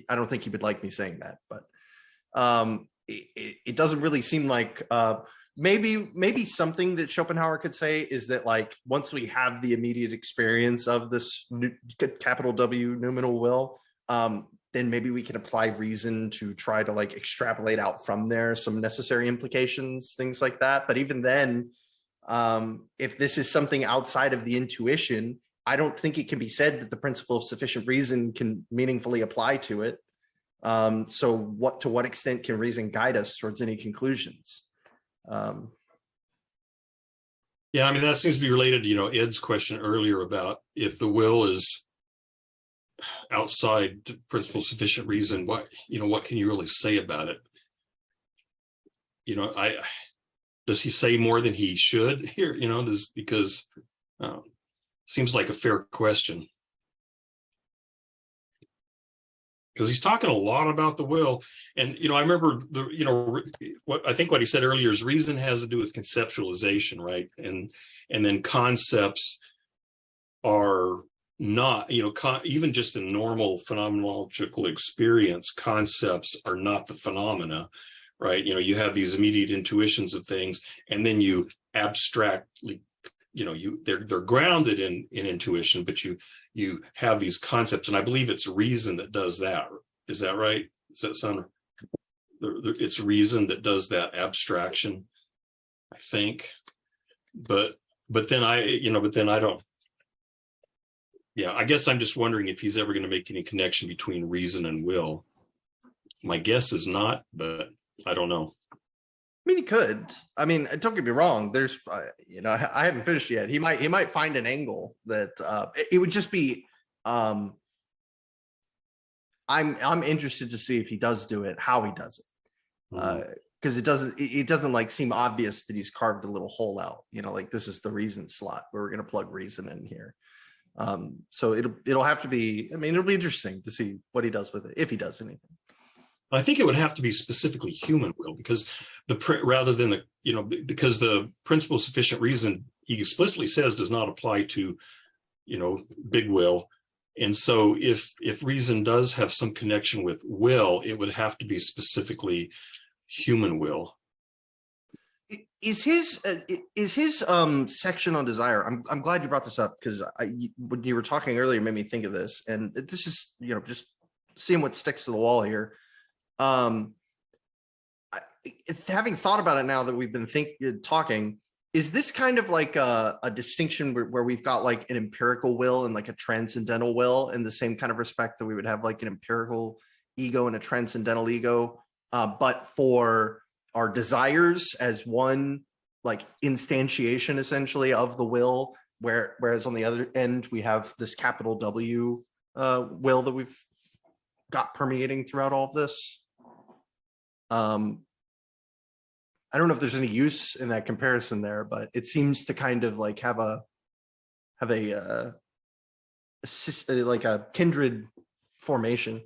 I don't think he would like me saying that, but it doesn't really seem like maybe something that Schopenhauer could say is that, like, once we have the immediate experience of this capital W noumenal will, then maybe we can apply reason to try to like extrapolate out from there some necessary implications, things like that. But even then, if this is something outside of the intuition, I don't think it can be said that the principle of sufficient reason can meaningfully apply to it. So to what extent can reason guide us towards any conclusions? Yeah, I mean, that seems to be related to, Ed's question earlier about if the will is outside the principle of sufficient reason, what can you really say about it? Does he say more than he should here? Because seems like a fair question. Because he's talking a lot about the will. And, I remember what he said earlier is reason has to do with conceptualization, right? And then concepts are not, even just in normal phenomenological experience, concepts are not the phenomena, right? You have these immediate intuitions of things, and then you abstractly, they're grounded in intuition, but you have these concepts, and I believe it's reason that does that. Is that right? Does that sound? It's reason that does that abstraction, I think. But then I don't. Yeah, I guess I'm just wondering if he's ever going to make any connection between reason and will. My guess is not, but I don't know. I mean, he could. I mean, don't get me wrong. There's, I haven't finished yet. He might find an angle that it would just be. I'm interested to see if he does do it, how he does it, because it doesn't like seem obvious that he's carved a little hole out. Like this is the reason slot where we're going to plug reason in here. So it'll have to be. I mean, it'll be interesting to see what he does with it, if he does anything. I think it would have to be specifically human will, because rather than because the principle of sufficient reason, he explicitly says, does not apply to, big will. And so if reason does have some connection with will, it would have to be specifically human will. Is his section on desire? I'm glad you brought this up, because when you were talking earlier, it made me think of this, and this is just seeing what sticks to the wall here. Having thought about it now that we've been talking, is this kind of like a distinction where we've got like an empirical will and like a transcendental will, in the same kind of respect that we would have like an empirical ego and a transcendental ego, but for our desires as one like instantiation essentially of the will, whereas on the other end we have this capital W will that we've got permeating throughout all of this. I don't know if there's any use in that comparison there, but it seems to kind of like have a kindred formation.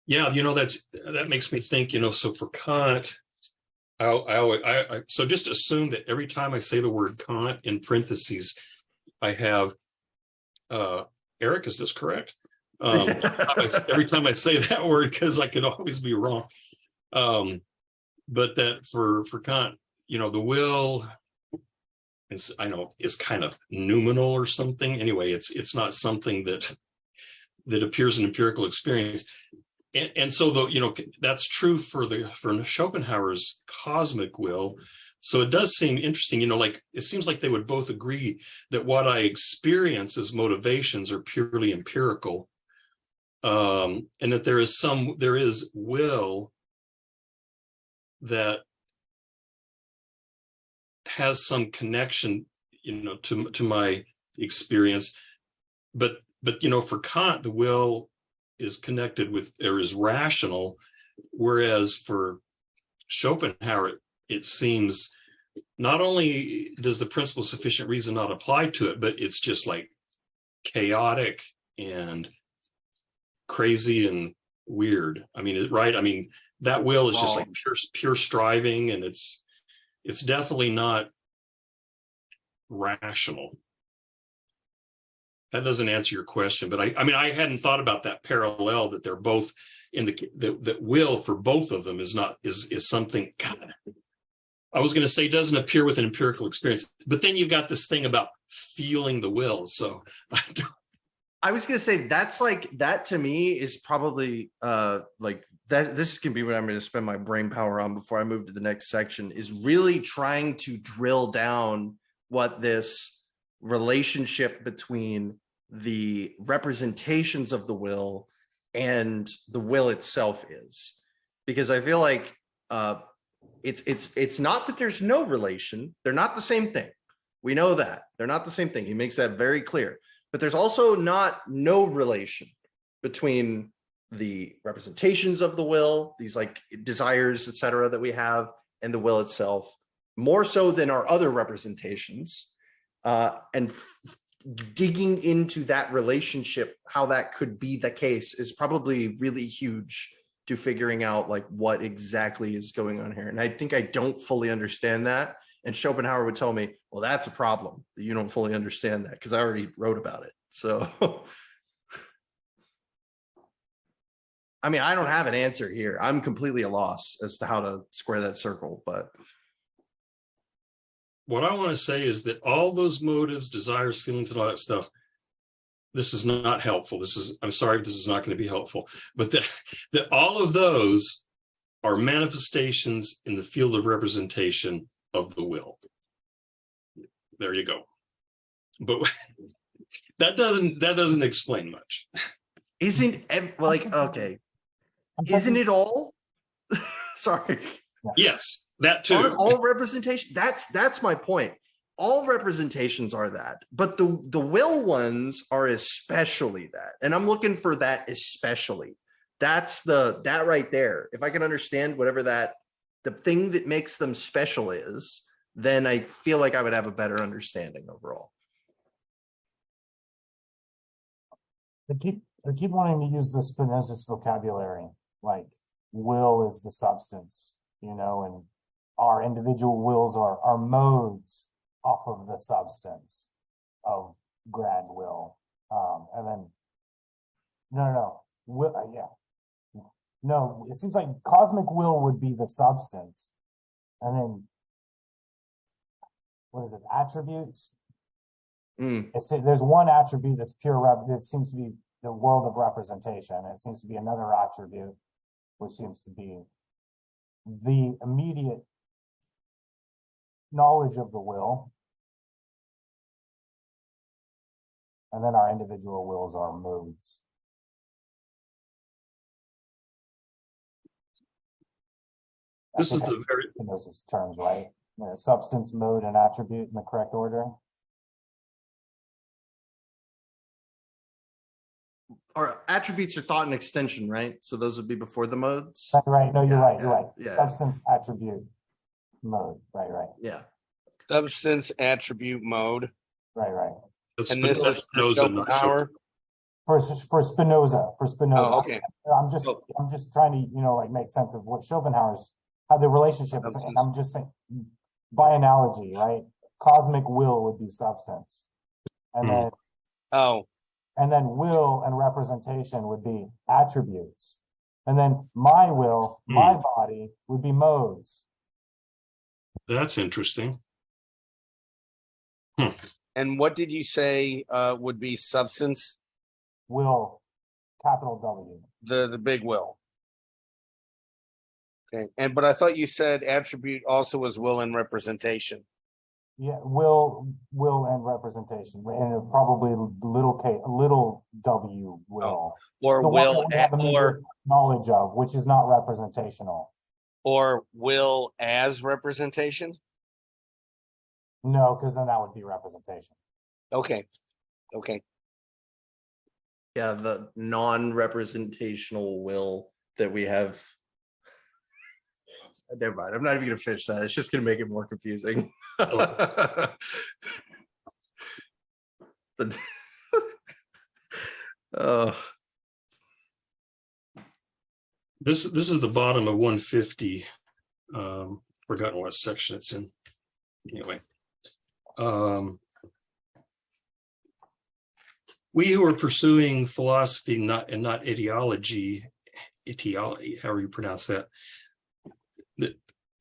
Yeah, that makes me think. So for Kant, so just assume that every time I say the word Kant in parentheses, I have Eric. Is this correct? Every time I say that word, because I could always be wrong. But that for Kant, the will is, I know, is kind of noumenal or something. Anyway, it's not something that appears in empirical experience. And so that's true for Schopenhauer's cosmic will. So it does seem interesting, like it seems like they would both agree that what I experience as motivations are purely empirical. And that there is will that has some connection, to my experience, but for Kant, the will is connected with, or is rational, whereas for Schopenhauer, it seems not only does the principle of sufficient reason not apply to it, but it's just like chaotic and crazy and weird. I mean, right? I mean, that will is just like pure striving, and it's definitely not rational. That doesn't answer your question, but I mean, I hadn't thought about that parallel, that they're both in that will for both of them is something. God, I was going to say doesn't appear with an empirical experience, but then you've got this thing about feeling the will. So I was going to say that to me is probably like that. This can be what I'm going to spend my brain power on before I move to the next section, is really trying to drill down what this relationship between the representations of the will and the will itself is, because I feel like it's not that there's no relation. They're not the same thing. We know that they're not the same thing. He makes that very clear. But there's also no relation between the representations of the will, these like desires, etc., that we have, and the will itself, more so than our other representations. And digging into that relationship, how that could be the case, is probably really huge to figuring out like what exactly is going on here. And I think I don't fully understand that. And Schopenhauer would tell me, well, that's a problem that you don't fully understand that, because I already wrote about it. So, I mean, I don't have an answer here. I'm completely at a loss as to how to square that circle, but. What I want to say is that all those motives, desires, feelings, and all that stuff, this is not helpful. I'm sorry, this is not going to be helpful, but that all of those are manifestations in the field of representation of the will. There you go. But that doesn't explain much. Isn't it all? Sorry. Yes, that too. All representation. That's my point. All representations are that, but the will ones are especially that. And I'm looking for that especially. That's that right there. If I can understand whatever the thing that makes them special is, then I feel like I would have a better understanding overall. I keep wanting to use the Spinoza's vocabulary, like will is the substance, and our individual wills are modes off of the substance of grand will. And then no, it seems like cosmic will would be the substance, and then what is it, attributes? There's one attribute that's pure it seems to be the world of representation. It seems to be another attribute, which seems to be the immediate knowledge of the will. And then our individual wills are modes. This is the very Spinoza's terms, right? Substance, mode, and attribute in the correct order. Our attributes are thought and extension, right? So those would be before the modes. Right. No, you're right. You're right. Yeah. Substance, attribute, mode. Right. Yeah. Substance, attribute, mode. Right. And this is Spinoza, not Schopenhauer. For Spinoza. Oh, okay. I'm just trying to make sense of what Schopenhauer's how the relationship is, and I'm just saying by analogy, right? Cosmic will would be substance, and then will and representation would be attributes, and then my will, my body would be modes. That's interesting. And what did you say would be substance? Will, capital W. The big will. Okay, but I thought you said attribute also was will and representation. Yeah, will and representation, and probably little w will. Or will or knowledge of, which is not representational. Or will as representation? No, because then that would be representation. Okay. Yeah, the non-representational will that we have. Never mind. I'm not even going to finish that. It's just going to make it more confusing. This is the bottom of 150. Forgotten what section it's in. Anyway. We who are pursuing philosophy and not ideology, however you pronounce that,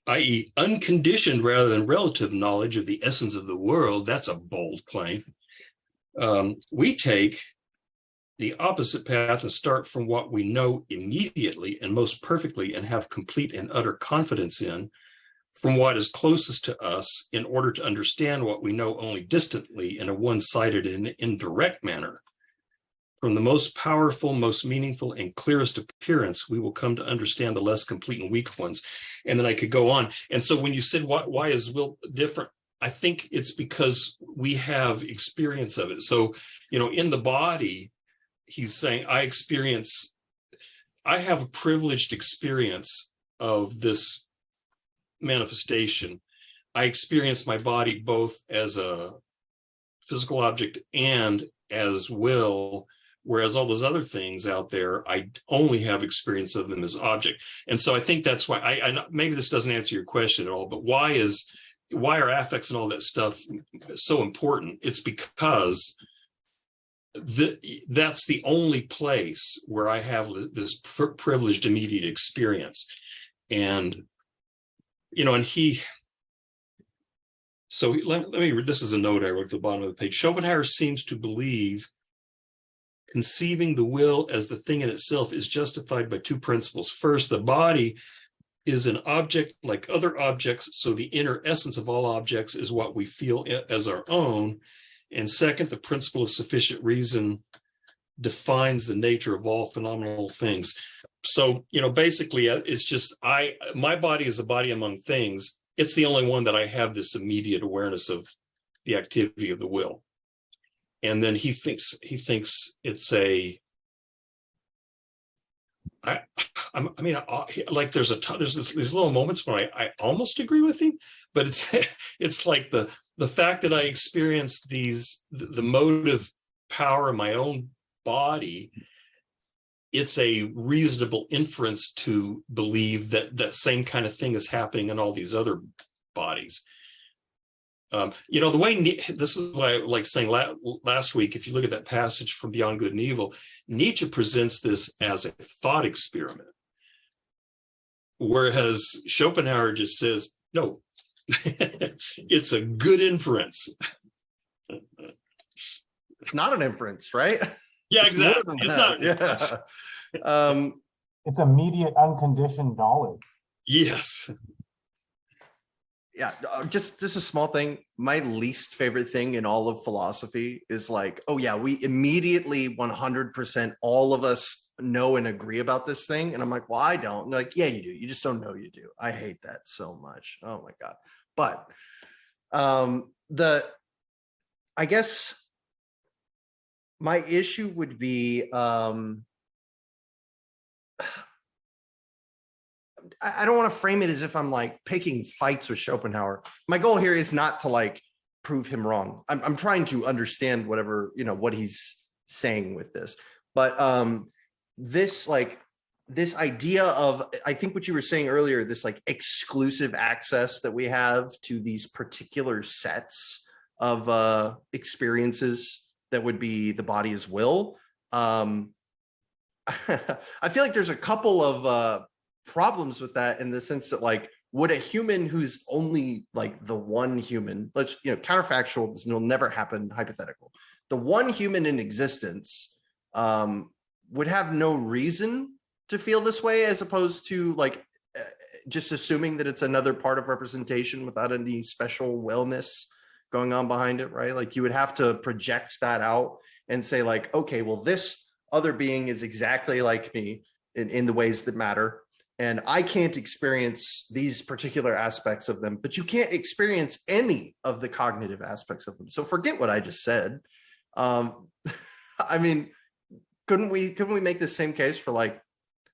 i.e. unconditioned rather than relative knowledge of the essence of the world, that's a bold claim. We take the opposite path and start from what we know immediately and most perfectly and have complete and utter confidence in, from what is closest to us, in order to understand what we know only distantly in a one-sided and indirect manner. From the most powerful, most meaningful, and clearest appearance, we will come to understand the less complete and weak ones. And then I could go on. And so when you said, why is will different? I think it's because we have experience of it. So, in the body, he's saying, I have a privileged experience of this manifestation. I experience my body both as a physical object and as will, whereas all those other things out there, I only have experience of them as object. And so I think that's why I maybe this doesn't answer your question at all, but why are affects and all that stuff so important? It's because that's the only place where I have this privileged immediate experience. And, and so let me read, this is a note I wrote at the bottom of the page. Schopenhauer seems to believe conceiving the will as the thing in itself is justified by two principles. First, the body is an object like other objects, so the inner essence of all objects is what we feel as our own. And second, the principle of sufficient reason defines the nature of all phenomenal things. So, basically it's just my body is a body among things. It's the only one that I have this immediate awareness of the activity of the will. And then he thinks it's like there's these little moments where I almost agree with him, but it's like the fact that I experienced the motive power in my own body, it's a reasonable inference to believe that that same kind of thing is happening in all these other bodies. The way this is why I like saying last week, if you look at that passage from Beyond Good and Evil, Nietzsche presents this as a thought experiment, whereas Schopenhauer just says, no, it's a good inference. It's not an inference, right? Yeah, exactly. It's not. Yeah. It's immediate, unconditioned knowledge. Yes. Yeah, just a small thing. My least favorite thing in all of philosophy is like, oh yeah, we immediately 100% all of us know and agree about this thing. And I'm like, well, I don't. And they're like, yeah, you do. You just don't know you do. I hate that so much. Oh my God. But I guess my issue would be I don't want to frame it as if I'm like picking fights with Schopenhauer. My goal here is not to like prove him wrong. I'm trying to understand whatever, what he's saying with this. But this idea of, I think what you were saying earlier, this like exclusive access that we have to these particular sets of experiences that would be the body as will. I feel like there's a couple of problems with that, in the sense that like, would a human who's only like the one human, let's counterfactual, this will never happen, hypothetical, the one human in existence would have no reason to feel this way, as opposed to like just assuming that it's another part of representation without any special wellness going on behind it, right? Like you would have to project that out and say like, okay, well, this other being is exactly like me in the ways that matter. And I can't experience these particular aspects of them, but you can't experience any of the cognitive aspects of them. So forget what I just said. I mean, couldn't we make the same case for like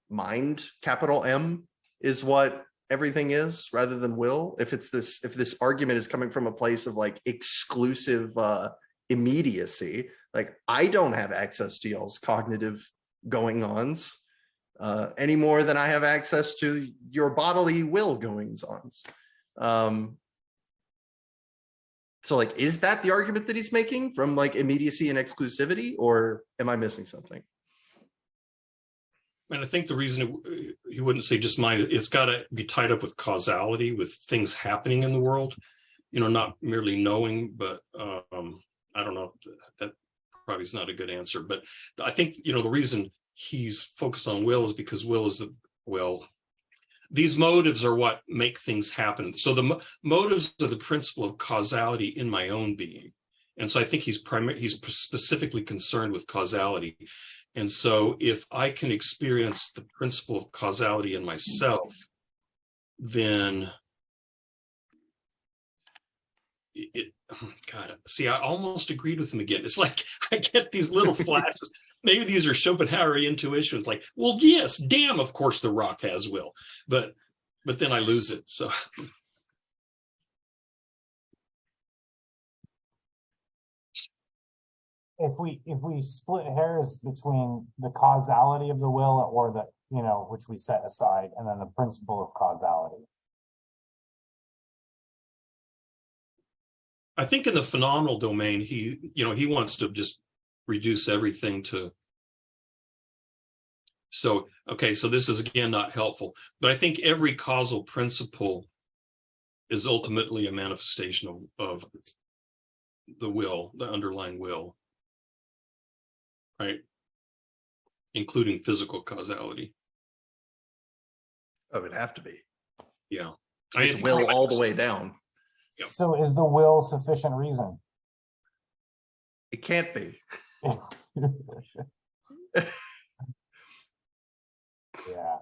mind, capital M, is what everything is, rather than will? If this argument is coming from a place of like exclusive immediacy, like I don't have access to y'all's cognitive going-ons any more than I have access to your bodily will goings-ons. So like, is that the argument that he's making from like immediacy and exclusivity, or am I missing something? And I think the reason he wouldn't say just mind, it's got to be tied up with causality, with things happening in the world, not merely knowing, but I don't know if that probably is not a good answer. But I think, the reason he's focused on will is because will is these motives are what make things happen. So the motives are the principle of causality in my own being. And so I think he's specifically concerned with causality. And so if I can experience the principle of causality in myself, then God, see, I almost agreed with him again. It's like I get these little flashes. Maybe these are Schopenhauer intuitions, like, well, yes, damn, of course the rock has will, but then I lose it. So if we split hairs between the causality of the will or the, which we set aside, and then the principle of causality. I think in the phenomenal domain, he wants to just reduce everything to. So, okay, so this is again not helpful, but I think every causal principle is ultimately a manifestation of the will, the underlying will, right? Including physical causality. Oh, it'd have to be. Yeah. It's will all the way down. Yep. So is the will sufficient reason? It can't be. Yeah.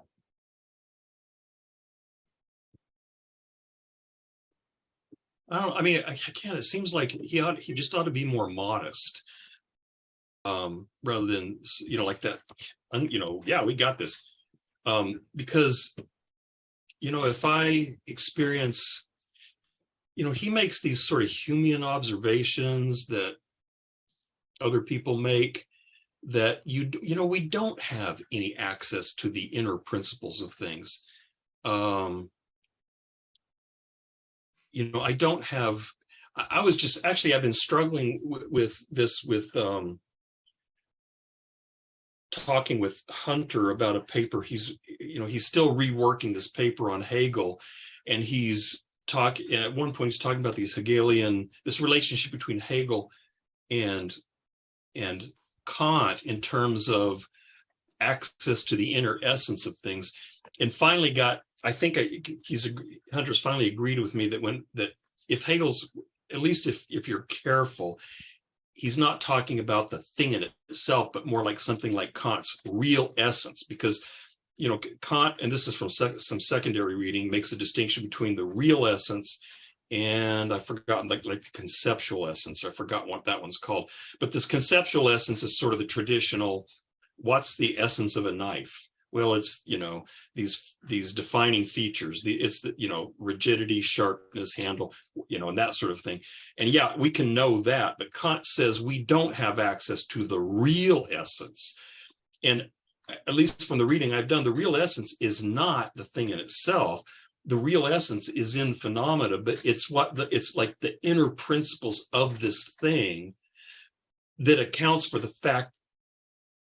I mean, I can't. It seems like he just ought to be more modest, rather than like that. Yeah, we got this. Because if I experience, he makes these sort of Humean observations that other people make, that we don't have any access to the inner principles of things. I don't have. I was just actually, I've been struggling with this, with talking with Hunter about a paper. He's still reworking this paper on Hegel, and at one point he's talking about this relationship between Hegel and Kant in terms of access to the inner essence of things, and finally Hunter's finally agreed with me that if Hegel's, at least if you're careful, he's not talking about the thing in itself, but more like something like Kant's real essence, because Kant, and this is from some secondary reading, makes a distinction between the real essence and I've forgotten, like the conceptual essence. I forgot what that one's called, but this conceptual essence is sort of the traditional, what's the essence of a knife? Well, it's these defining features. It's the rigidity, sharpness, handle, and that sort of thing. And yeah, we can know that, but Kant says we don't have access to the real essence. And at least from the reading I've done, the real essence is not the thing in itself. The real essence is in phenomena, but it's like the inner principles of this thing that accounts for the fact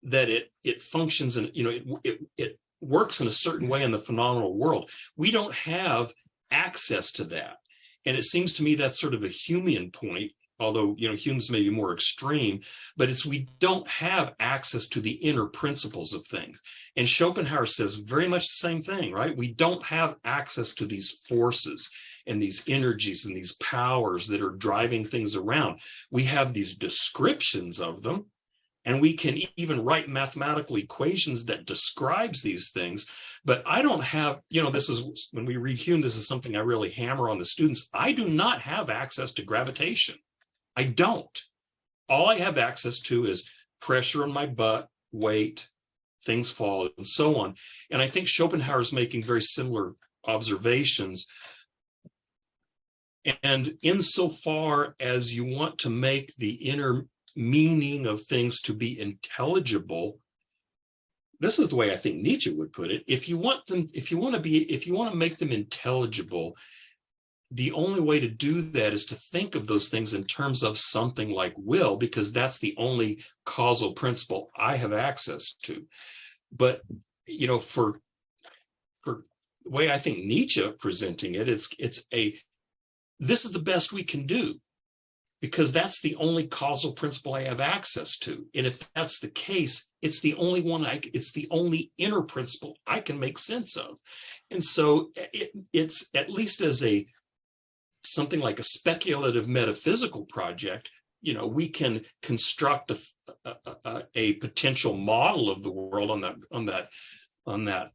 that it functions and it works in a certain way in the phenomenal world. We don't have access to that, and it seems to me that's sort of a Humean point, although Hume's maybe more extreme, but we don't have access to the inner principles of things. And Schopenhauer says very much the same thing, right? We don't have access to these forces and these energies and these powers that are driving things around. We have these descriptions of them, and we can even write mathematical equations that describes these things. But I don't have, this is, when we read Hume, this is something I really hammer on the students. I do not have access to gravitation. I don't. All I have access to is pressure on my butt, weight, things fall, and so on. And I think Schopenhauer is making very similar observations. And insofar as you want to make the inner meaning of things to be intelligible, this is the way I think Nietzsche would put it. If you want to make them intelligible, the only way to do that is to think of those things in terms of something like will, because that's the only causal principle I have access to. But for the way I think Nietzsche presenting it, this is the best we can do, because that's the only causal principle I have access to. And if that's the case, it's the only one it's the only inner principle I can make sense of. And so it's, at least as something like a speculative metaphysical project, we can construct a potential model of the world on that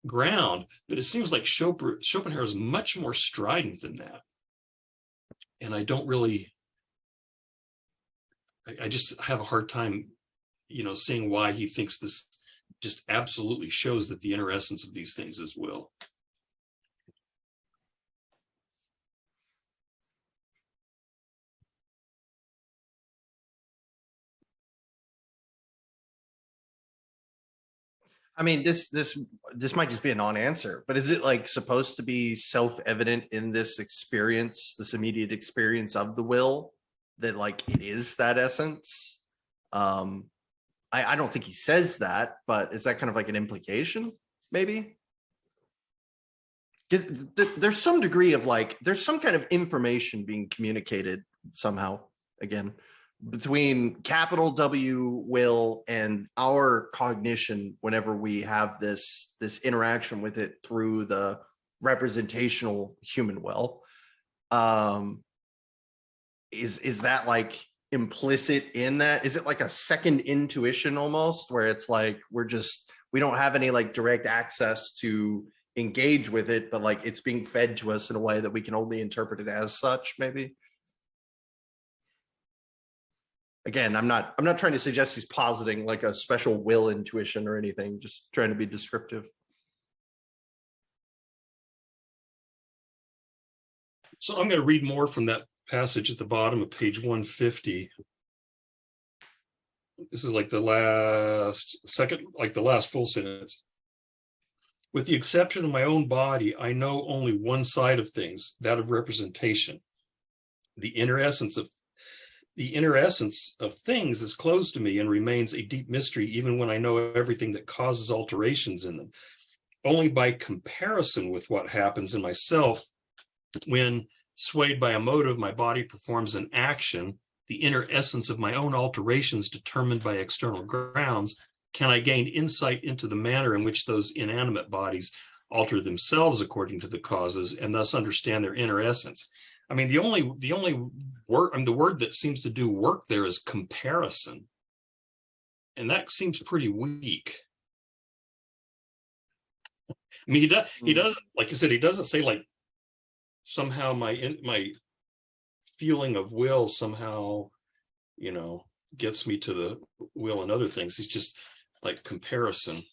ground. But it seems like Schopenhauer is much more strident than that. and I don't really, I just have a hard time, seeing why he thinks this just absolutely shows that the inner essence of these things is will. I mean, this might just be a non-answer, but is it like supposed to be self-evident in this experience, this immediate experience of the will, that like it is that essence? I don't think he says that, but is that kind of like an implication, maybe? Because there's some degree of like, there's some kind of information being communicated somehow, again, between capital W will and our cognition whenever we have this interaction with it through the representational human will. Is that like implicit in that? Is it like a second intuition almost, where it's like we don't have any like direct access to engage with it, but like it's being fed to us in a way that we can only interpret it as such, maybe? Again, I'm not trying to suggest he's positing like a special will intuition or anything, just trying to be descriptive. So I'm going to read more from that passage at the bottom of page 150. This is like the last full sentence. With the exception of my own body, I know only one side of things, that of representation. The inner essence of things is closed to me and remains a deep mystery, even when I know everything that causes alterations in them. Only by comparison with what happens in myself when, swayed by a motive, my body performs an action, the inner essence of my own alterations determined by external grounds, can I gain insight into the manner in which those inanimate bodies alter themselves according to the causes, and thus understand their inner essence. I mean, the only word, the word that seems to do work there is comparison. And that seems pretty weak. I mean, he doesn't, like you said, he doesn't say like somehow my feeling of will somehow, gets me to the will and other things. He's just like comparison.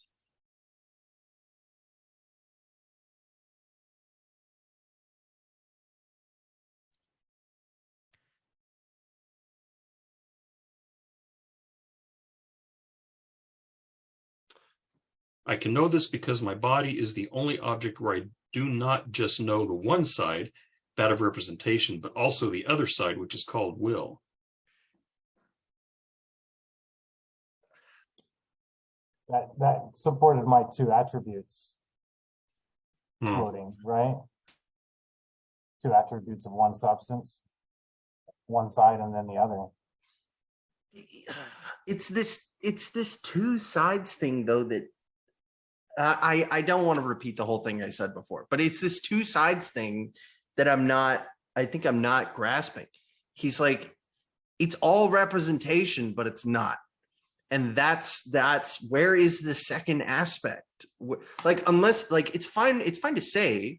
I can know this because my body is the only object where I do not just know the one side, that of representation, but also the other side, which is called will. That supported my two attributes floating, right? Two attributes of one substance, one side and then the other. It's this two sides thing though that I don't want to repeat the whole thing I said before, but it's this two sides thing that I think I'm not grasping. He's like, it's all representation, but it's not. And that's where is the second aspect? Like, unless like, it's fine to say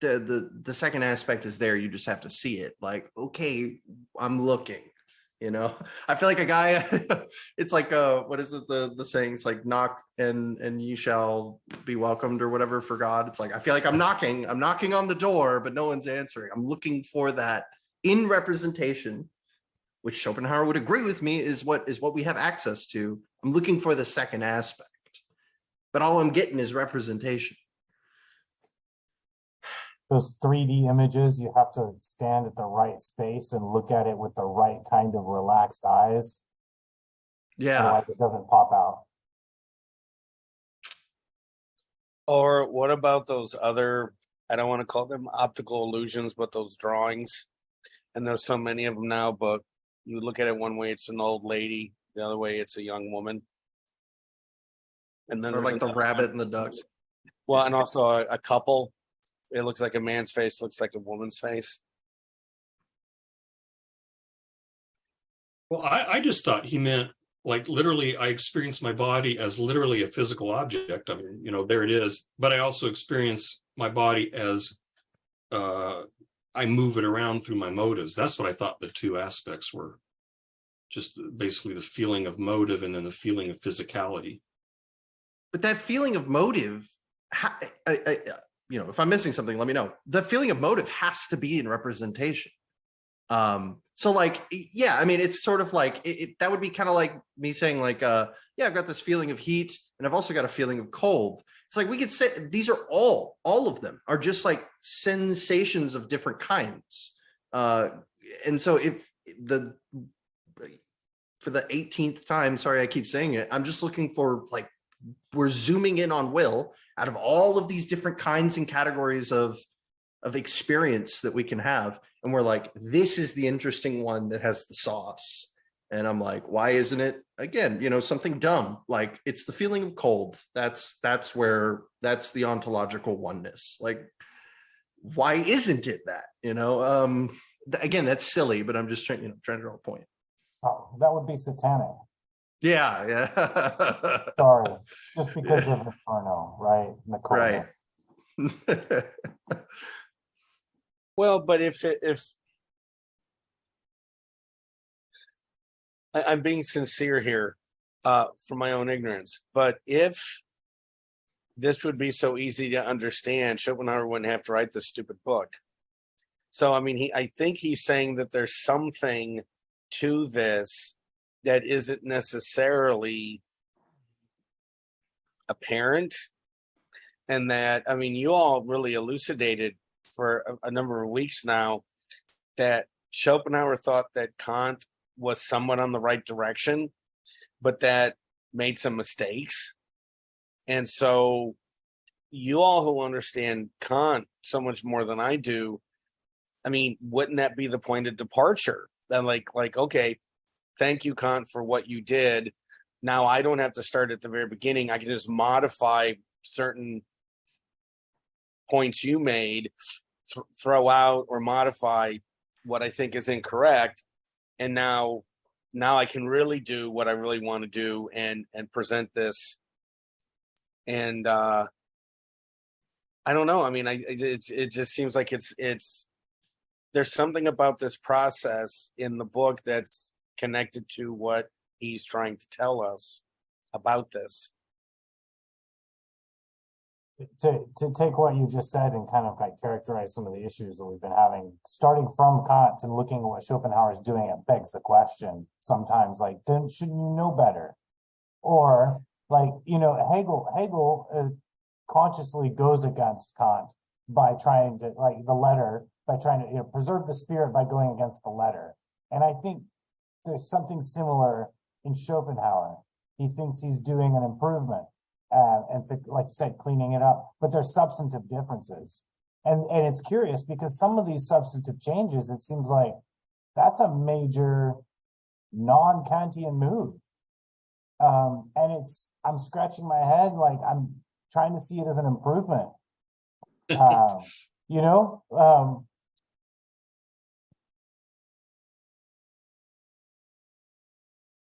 the second aspect is there. You just have to see it. Like, okay, I'm looking. I feel like a guy, it's like, what is it? The saying, it's like knock and ye shall be welcomed or whatever for God. It's like, I feel like I'm knocking on the door, but no one's answering. I'm looking for that in representation, which Schopenhauer would agree with me is what we have access to. I'm looking for the second aspect, but all I'm getting is representation. Those 3D images, you have to stand at the right space and look at it with the right kind of relaxed eyes. Yeah. Otherwise it doesn't pop out. Or what about those other, I don't want to call them optical illusions, but those drawings? And there's so many of them now, but you look at it one way, it's an old lady. The other way, it's a young woman. And then or like the rabbit and the ducks. Well, and also a couple. It looks like a man's face, looks like a woman's face. Well, I just thought he meant like literally I experience my body as literally a physical object. I mean, there it is. But I also experience my body as I move it around through my motives. That's what I thought the two aspects were. Just basically the feeling of motive and then the feeling of physicality. But that feeling of motive, if I'm missing something, let me know. The feeling of motive has to be in representation. So like, yeah, I mean, it's sort of like, that would be kind of like me saying like, yeah, I've got this feeling of heat and I've also got a feeling of cold. It's like, we could say these are all of them are just like sensations of different kinds. And so if for the 18th time, sorry, I keep saying it, I'm just looking for like, we're zooming in on will out of all of these different kinds and categories of experience that we can have. And we're like, this is the interesting one that has the sauce. And I'm like, why isn't it, again, something dumb? Like, it's the feeling of cold. That's the ontological oneness. Like, why isn't it that? Again, that's silly, but I'm just trying to draw a point. Oh, that would be satanic. Yeah. Sorry, just because of Inferno, right? Right. Well, but if I'm being sincere here, from my own ignorance, but if this would be so easy to understand, Schopenhauer wouldn't have to write this stupid book. So, I mean, I think he's saying that there's something to this that isn't necessarily apparent, and that, I mean, you all really elucidated for a number of weeks now that Schopenhauer thought that Kant was somewhat on the right direction, but that made some mistakes. And so you all who understand Kant so much more than I do, I mean, wouldn't that be the point of departure? Then like, okay, thank you, Kant, for what you did. Now I don't have to start at the very beginning. I can just modify certain points you made, throw out or modify what I think is incorrect. And now I can really do what I really want to do and present this. And I don't know. I mean, it just seems like it's there's something about this process in the book that's connected to what he's trying to tell us about this. To take what you just said and kind of like characterize some of the issues that we've been having, starting from Kant and looking at what Schopenhauer is doing, it begs the question sometimes, like, then shouldn't you know better? Or like, Hegel consciously goes against Kant by trying to, like, the letter, by trying to preserve the spirit by going against the letter. And I think there's something similar in Schopenhauer. He thinks he's doing an improvement. And like you said, cleaning it up, but there's substantive differences. And it's curious because some of these substantive changes, it seems like that's a major non-Kantian move. And I'm scratching my head, like I'm trying to see it as an improvement.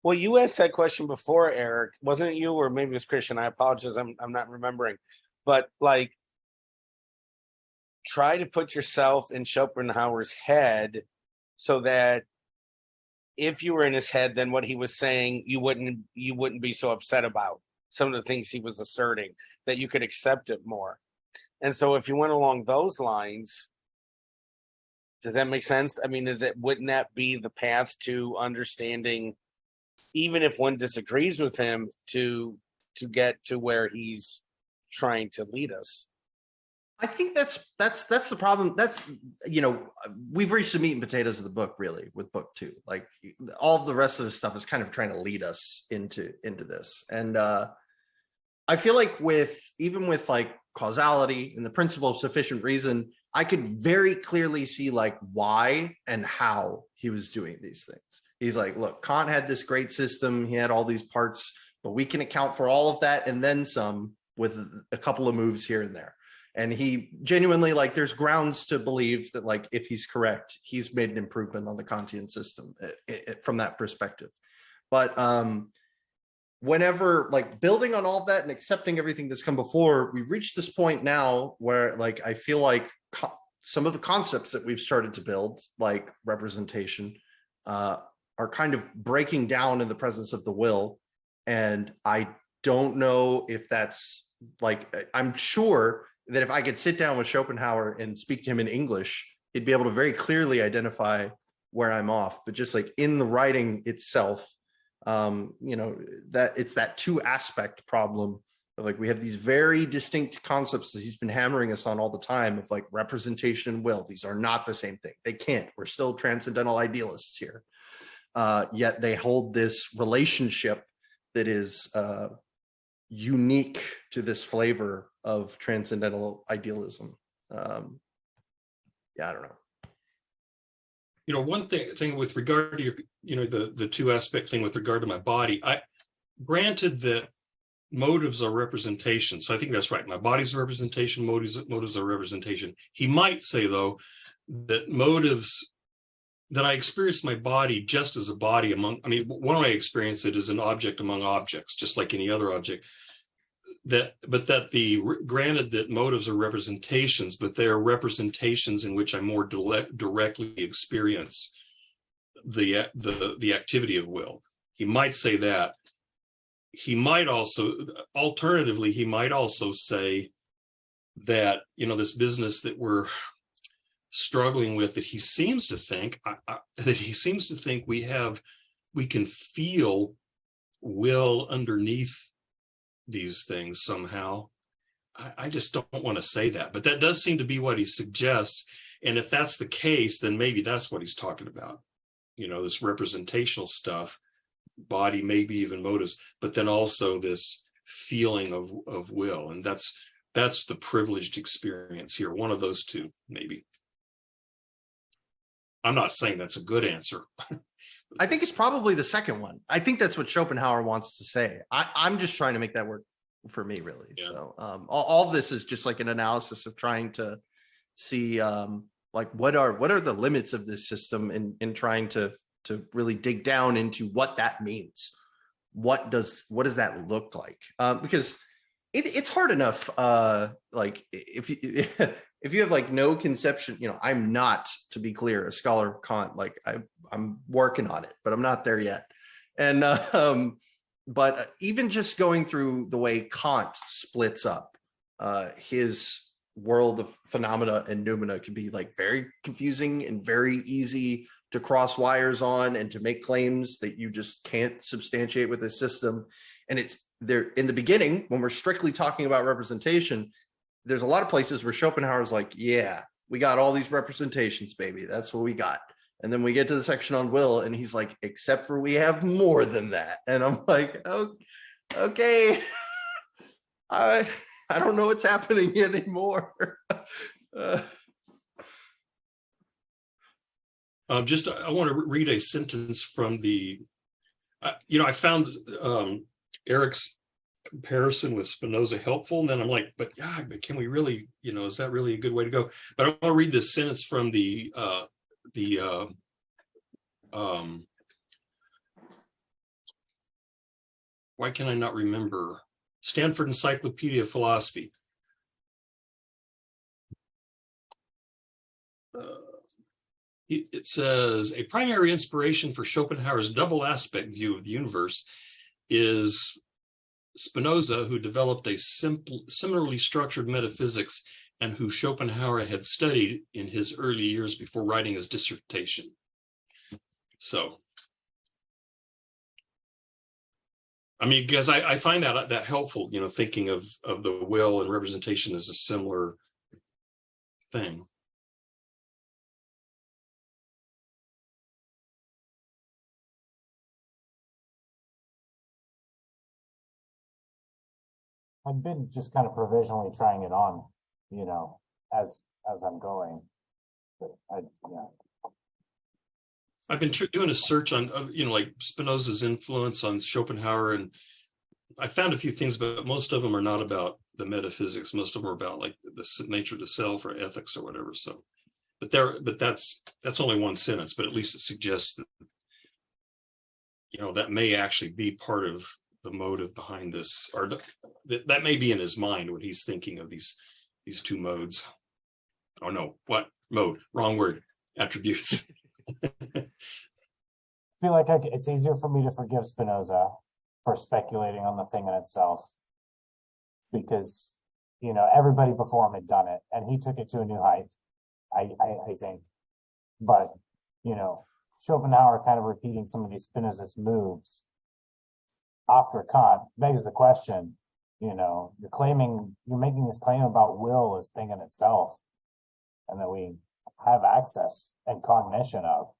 Well, you asked that question before, Eric. Wasn't it you, or maybe it was Christian? I apologize. I'm not remembering. But like, try to put yourself in Schopenhauer's head so that if you were in his head, then what he was saying, you wouldn't be so upset about some of the things he was asserting, that you could accept it more. And so if you went along those lines, does that make sense? I mean, wouldn't that be the path to understanding, even if one disagrees with him, to get to where he's trying to lead us? I think that's the problem. That's, we've reached the meat and potatoes of the book, really, with book 2. Like, all of the rest of the stuff is kind of trying to lead us into this. And I feel like even with like causality and the principle of sufficient reason, I could very clearly see like why and how he was doing these things. He's like, look, Kant had this great system. He had all these parts, but we can account for all of that and then some with a couple of moves here and there. And he genuinely, like, there's grounds to believe that, like, if he's correct, he's made an improvement on the Kantian system from that perspective. But whenever, like, building on all of that and accepting everything that's come before, we reach this point now where, like, I feel like some of the concepts that we've started to build, like representation, are kind of breaking down in the presence of the will. And I don't know if that's like, I'm sure that if I could sit down with Schopenhauer and speak to him in English, he'd be able to very clearly identify where I'm off. But just like in the writing itself, that it's that two aspect problem of like, we have these very distinct concepts that he's been hammering us on all the time of like representation and will. These are not the same thing. They can't. We're still transcendental idealists here. Yet they hold this relationship that is unique to this flavor of transcendental idealism. I don't know. One thing with regard to your, the two aspect thing with regard to my body, I granted that motives are representation. So I think that's right. My body's a representation, motives are representation. He might say though, that motives, that I experience my body just as a body one way I experience it is an object among objects, just like any other object. Granted that motives are representations, but they are representations in which I more directly experience the activity of will. He might say that. He might also, alternatively, he might also say that, this business that we're struggling with, that he seems to think we can feel will underneath these things somehow. I just don't want to say that, but that does seem to be what he suggests. And if that's the case, then maybe that's what he's talking about. This representational stuff, body, maybe even motives, but then also this feeling of will. And that's the privileged experience here. One of those two, maybe. I'm not saying that's a good answer. I think it's probably the second one. I think that's what Schopenhauer wants to say. I'm just trying to make that work for me, really. Yeah. So all this is just like an analysis of trying to see like what are the limits of this system, in trying to really dig down into what that means. What does that look like? Because it's hard enough. Like if you have like no conception, I'm not, to be clear, a scholar of Kant. Like I'm working on it, but I'm not there yet. And but even just going through the way Kant splits up his world of phenomena and noumena can be like very confusing and very easy to cross wires on and to make claims that you just can't substantiate with this system. And it's there in the beginning, when we're strictly talking about representation, there's a lot of places where Schopenhauer's like, yeah, we got all these representations, baby. That's what we got. And then we get to the section on will, and he's like, except for we have more than that. And I'm like, oh, okay. I don't know what's happening anymore. I want to read a sentence from the, I found Eric's comparison with Spinoza helpful, and then I'm like, but can we really, is that really a good way to go? But I want to read this sentence from the why can I not remember? Stanford Encyclopedia of Philosophy. It says, a primary inspiration for Schopenhauer's double aspect view of the universe is Spinoza, who developed a similarly structured metaphysics and who Schopenhauer had studied in his early years before writing his dissertation. So, because I find that helpful, thinking of the will and representation as a similar thing. I've been just kind of provisionally trying it on, as I'm going. But I've been doing a search on, like Spinoza's influence on Schopenhauer, and I found a few things, but most of them are not about the metaphysics. Most of them are about like the nature of the self or ethics or whatever. So, but that's only one sentence, but at least it suggests that, that may actually be part of the motive behind this, or that may be in his mind when he's thinking of these two modes. Oh no, what? wrong word, attributes. I feel like it's easier for me to forgive Spinoza for speculating on the thing in itself, because everybody before him had done it, and he took it to a new height. I think, but Schopenhauer kind of repeating some of these Spinozist moves after Kant begs the question. You're making this claim about will as thing in itself, and that we have access and cognition of.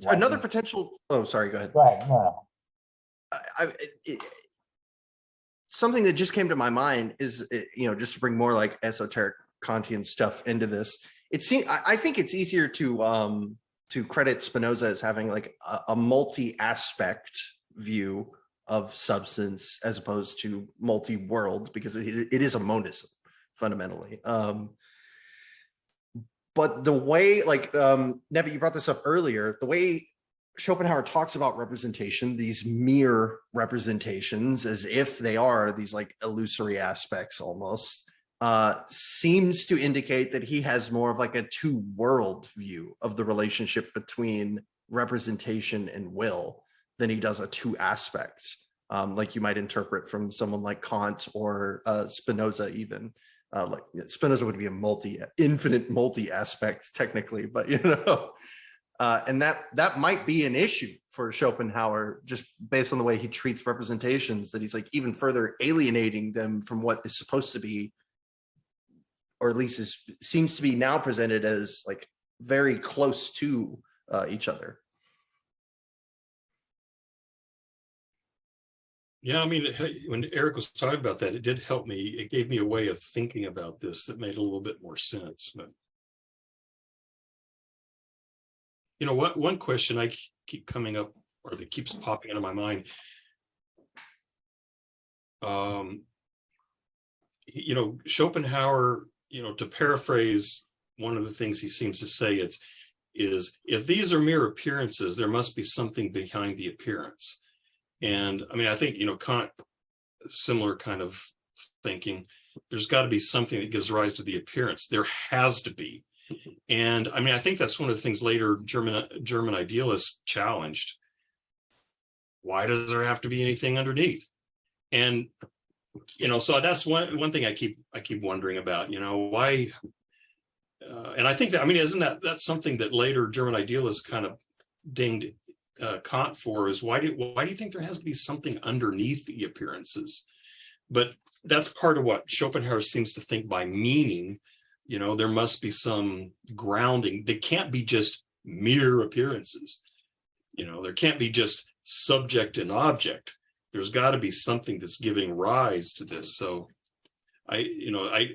Another potential. Oh, sorry. Go ahead. Go ahead. No. Something that just came to my mind is, just to bring more like esoteric Kantian stuff into this. I think it's easier to credit Spinoza as having like a multi-aspect view of substance as opposed to multi-world, because it is a monism fundamentally. But the way, like, Nevi, you brought this up earlier, the way Schopenhauer talks about representation, these mere representations, as if they are these like illusory aspects almost, seems to indicate that he has more of like a two-world view of the relationship between representation and will than he does a two-aspect, like you might interpret from someone like Kant or Spinoza even. Like Spinoza would be a infinite multi-aspect technically, but and that might be an issue for Schopenhauer, just based on the way he treats representations, that he's like even further alienating them from what is supposed to be, or at least seems to be now presented as like very close to each other. Yeah, I mean, when Eric was talking about that, it did help me. It gave me a way of thinking about this that made a little bit more sense. But one question I keep coming up, or that keeps popping into my mind. Schopenhauer, to paraphrase one of the things he seems to say, is if these are mere appearances, there must be something behind the appearance. And I mean, I think, Kant, similar kind of thinking, there's got to be something that gives rise to the appearance. There has to be. And I mean, I think that's one of the things later German idealists challenged. Why does there have to be anything underneath? And, so that's one thing I keep wondering about, why, and I think that, I mean, isn't that's something that later German idealists kind of dinged Kant for, is why do you think there has to be something underneath the appearances? But that's part of what Schopenhauer seems to think by meaning. There must be some grounding. They can't be just mere appearances. There can't be just subject and object. There's got to be something that's giving rise to this. So I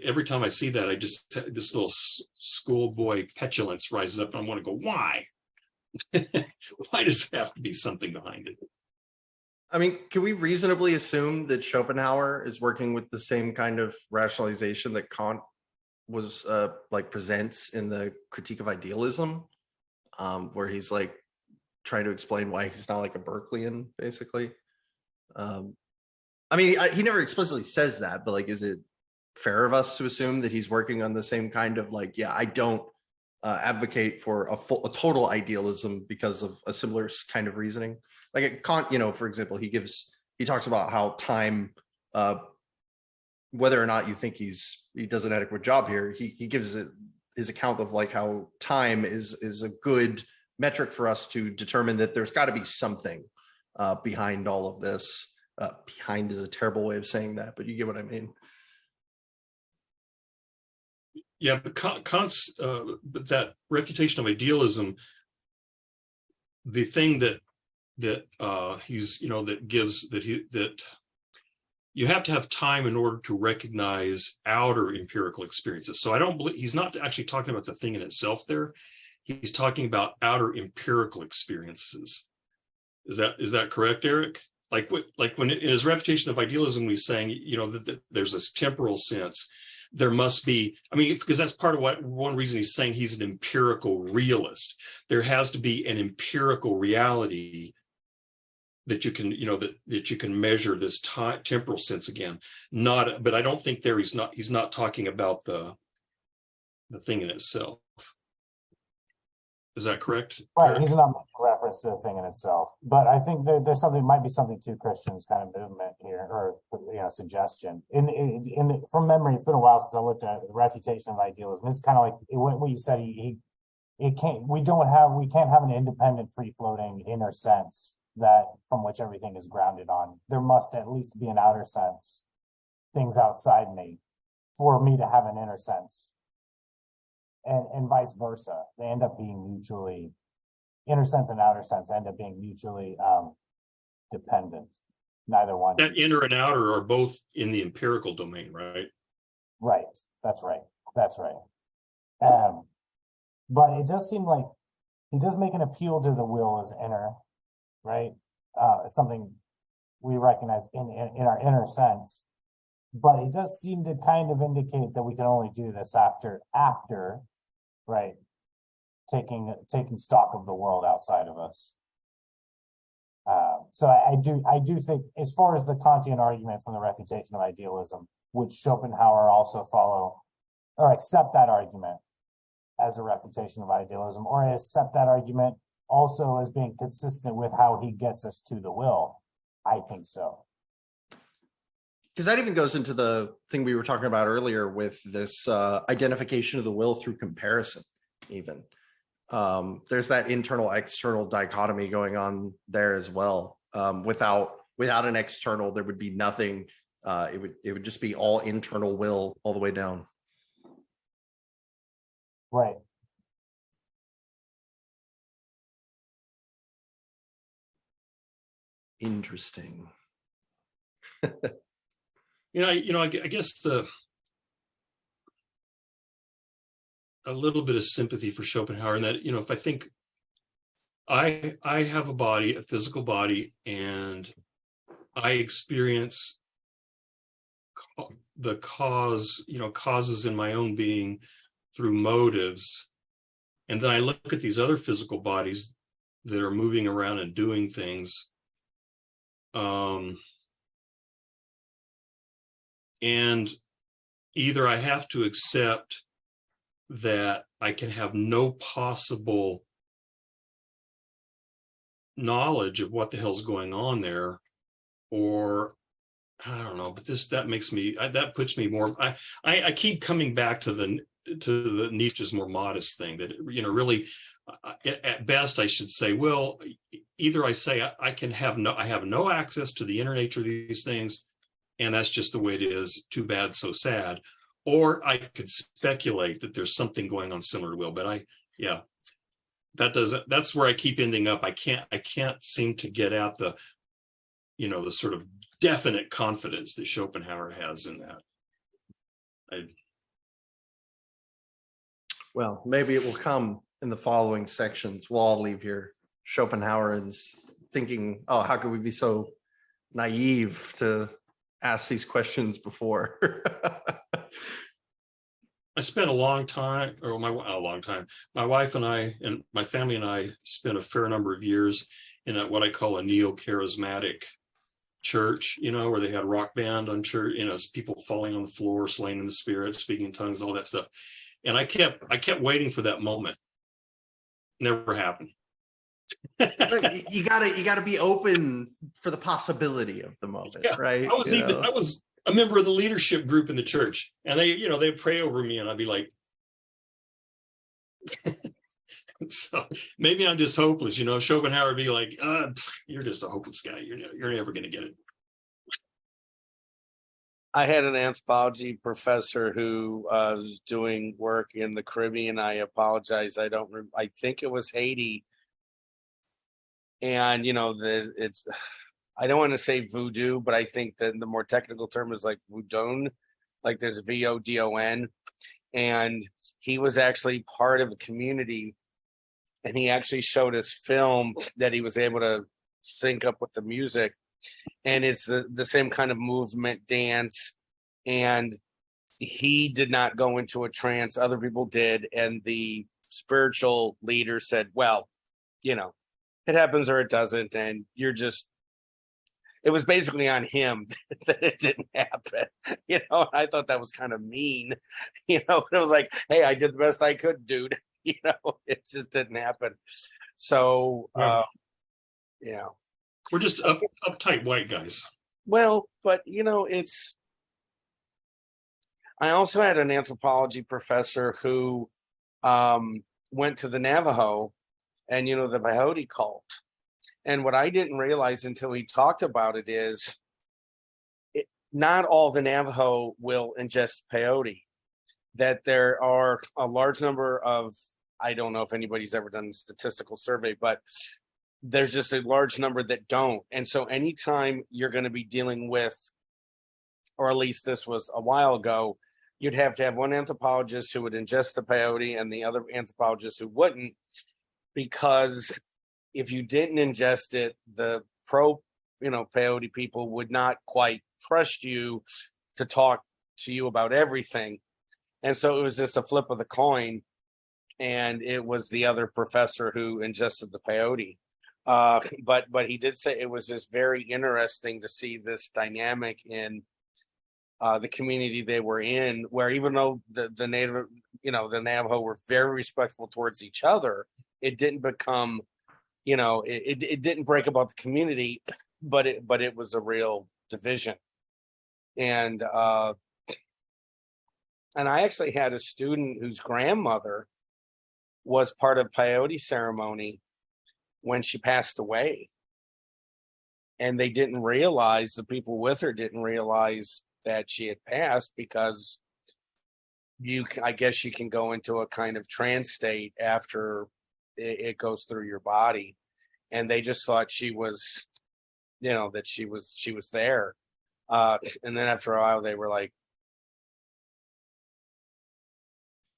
every time I see that, I just, this little schoolboy petulance rises up, and I want to go, why? Why does there have to be something behind it? I mean, can we reasonably assume that Schopenhauer is working with the same kind of rationalization that Kant was presents in the Critique of Idealism, where he's like trying to explain why he's not like a Berkeleyan, basically? I mean, he never explicitly says that, but like, is it fair of us to assume that he's working on the same kind of like, yeah, I don't advocate for a total idealism because of a similar kind of reasoning? Like at Kant, for example, he talks about how time, whether or not you think he does an adequate job here, he gives his account of like how time is a good metric for us to determine that there's got to be something behind all of this. Behind is a terrible way of saying that, but you get what I mean. Yeah, but Kant's but that refutation of idealism, the thing that he's that gives that you have to have time in order to recognize outer empirical experiences. So I don't believe he's not actually talking about the thing in itself there. He's talking about outer empirical experiences. Is that correct, Eric? Like when in his refutation of idealism, he's saying, that there's this temporal sense. There must be, I mean, because that's part of one reason he's saying he's an empirical realist. There has to be an empirical reality that you can, that you can measure this temporal sense again. But I don't think he's not talking about the the thing in itself. Is that correct? Right, he's not making reference to the thing in itself, but I think there's something, might be something to Christian's kind of movement here, or suggestion. From memory, it's been a while since I looked at the refutation of idealism. It's kind of like what you said. We can't have an independent, free floating inner sense that from which everything is grounded on. There must at least be an outer sense, things outside me, for me to have an inner sense. And vice versa. They end up being mutually, inner sense and outer sense end up being mutually dependent. Neither one. That inner and outer are both in the empirical domain, right? Right. That's right. That's right. But it does seem like he does make an appeal to the will as inner, right? It's something we recognize in our inner sense. But it does seem to kind of indicate that we can only do this after, right, taking stock of the world outside of us. So I do think, as far as the Kantian argument from the refutation of idealism, would Schopenhauer also follow or accept that argument as a refutation of idealism, or accept that argument also as being consistent with how he gets us to the will? I think so. Because that even goes into the thing we were talking about earlier with this identification of the will through comparison, even. There's that internal external dichotomy going on there as well. Without an external, there would be nothing. It would just be all internal will all the way down. Right. Interesting. I guess a little bit of sympathy for Schopenhauer, and that, if I think I have a body, a physical body, and I experience the causes in my own being through motives, and then I look at these other physical bodies that are moving around and doing things, and either I have to accept that I can have no possible knowledge of what the hell's going on there, or I don't know, but that puts me more, I keep coming back to the Nietzsche's more modest thing, that, really, at best I should say, well, either I say I have no access to the inner nature of these things, and that's just the way it is, too bad, so sad. Or I could speculate that there's something going on similar to will, but that's where I keep ending up. I can't seem to get at the sort of definite confidence that Schopenhauer has in that. Well, maybe it will come in the following sections. We'll all leave here. Schopenhauer is thinking, oh, how could we be so naive to ask these questions before? I spent a long time. My wife and I, and my family and I, spent a fair number of years in what I call a neo-charismatic church, where they had rock band on church, people falling on the floor, slain in the spirit, speaking in tongues, all that stuff. And I kept waiting for that moment. Never happened. you gotta be open for the possibility of the moment, right? I was a member of the leadership group in the church, and they'd pray over me, and I'd be like, so maybe I'm just hopeless, Schopenhauer would be like, you're just a hopeless guy. You're never going to get it. I had an anthropology professor who was doing work in the Caribbean. I apologize. I think it was Haiti. And, I don't want to say voodoo, but I think that the more technical term is like voodoo, like there's VODON. And he was actually part of a community, and he actually showed us film that he was able to sync up with the music. And it's the same kind of movement, dance. And he did not go into a trance. Other people did. And the spiritual leader said, well, it happens or it doesn't. And you're just, it was basically on him that it didn't happen. I thought that was kind of mean. It was like, hey, I did the best I could, dude. It just didn't happen. So, Right. yeah. We're just uptight white guys. Well, but I also had an anthropology professor who went to the Navajo and the peyote cult. And what I didn't realize until he talked about it is not all the Navajo will ingest peyote, that there are a large number of, I don't know if anybody's ever done a statistical survey, but there's just a large number that don't. And so anytime you're going to be dealing with, or at least this was a while ago, you'd have to have one anthropologist who would ingest the peyote and the other anthropologist who wouldn't, because if you didn't ingest it, the peyote people would not quite trust you to talk to you about everything. And so it was just a flip of the coin. And it was the other professor who ingested the peyote. But he did say it was just very interesting to see this dynamic in the community they were in, where even though the native, the Navajo were very respectful towards each other, it didn't become, it didn't break about the community, but it was a real division. And I actually had a student whose grandmother was part of peyote ceremony when she passed away. And they didn't realize, the people with her didn't realize that she had passed, because I guess you can go into a kind of trance state after it goes through your body. And they just thought she was, that she was there. And then after a while they were like,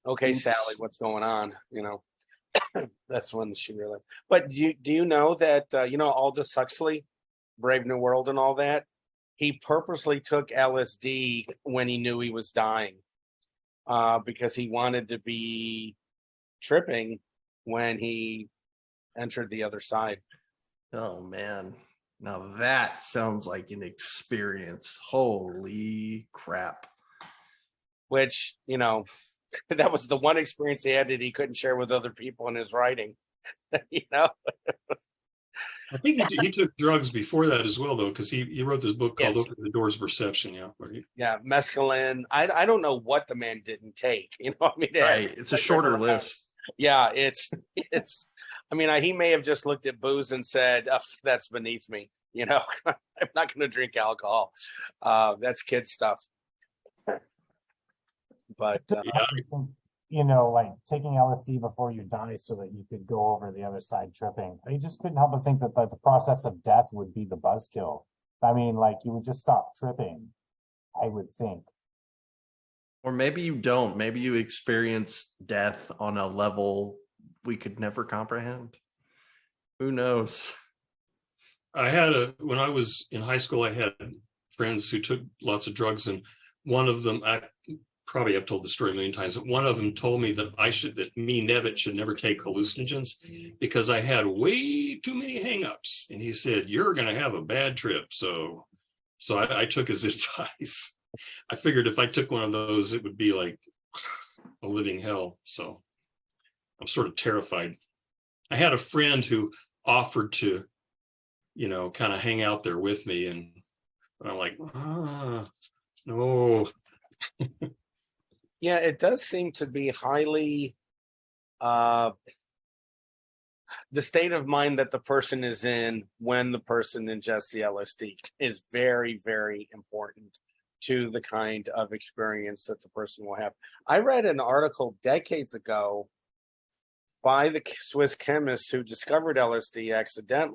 okay, Sally, what's going on? That's when she realized. But do you know that, Aldous Huxley, Brave New World and all that, he purposely took LSD when he knew he was dying, because he wanted to be tripping when he entered the other side. Oh, man. Now that sounds like an experience. Holy crap. Which, that was the one experience he had that he couldn't share with other people in his writing. I think he took drugs before that as well, though, because he wrote this book called Yes. Open the Doors of Perception. Yeah. Yeah, mescaline. I don't know what the man didn't take. Right. It's a shorter list. Yeah, it's. He may have just looked at booze and said, "That's beneath me." I'm not going to drink alcohol. That's kid stuff. But like taking LSD before you die so that you could go over the other side tripping. I just couldn't help but think that the process of death would be the buzzkill. You would just stop tripping, I would think. Or maybe you don't. Maybe you experience death on a level we could never comprehend. Who knows? When I was in high school, I had friends who took lots of drugs, and one of them, I probably I've told the story a million times, but one of them told me that Nevitt should never take hallucinogens because I had way too many hangups. And he said, "You're going to have a bad trip." So I took his advice. I figured if I took one of those, it would be like a living hell. So I'm sort of terrified. I had a friend who offered to, kind of hang out there with me. But I'm like, no. Yeah, it does seem to be highly the state of mind that the person is in when the person ingests the LSD is very, very important to the kind of experience that the person will have. I read an article decades ago by the Swiss chemist who discovered LSD accidentally.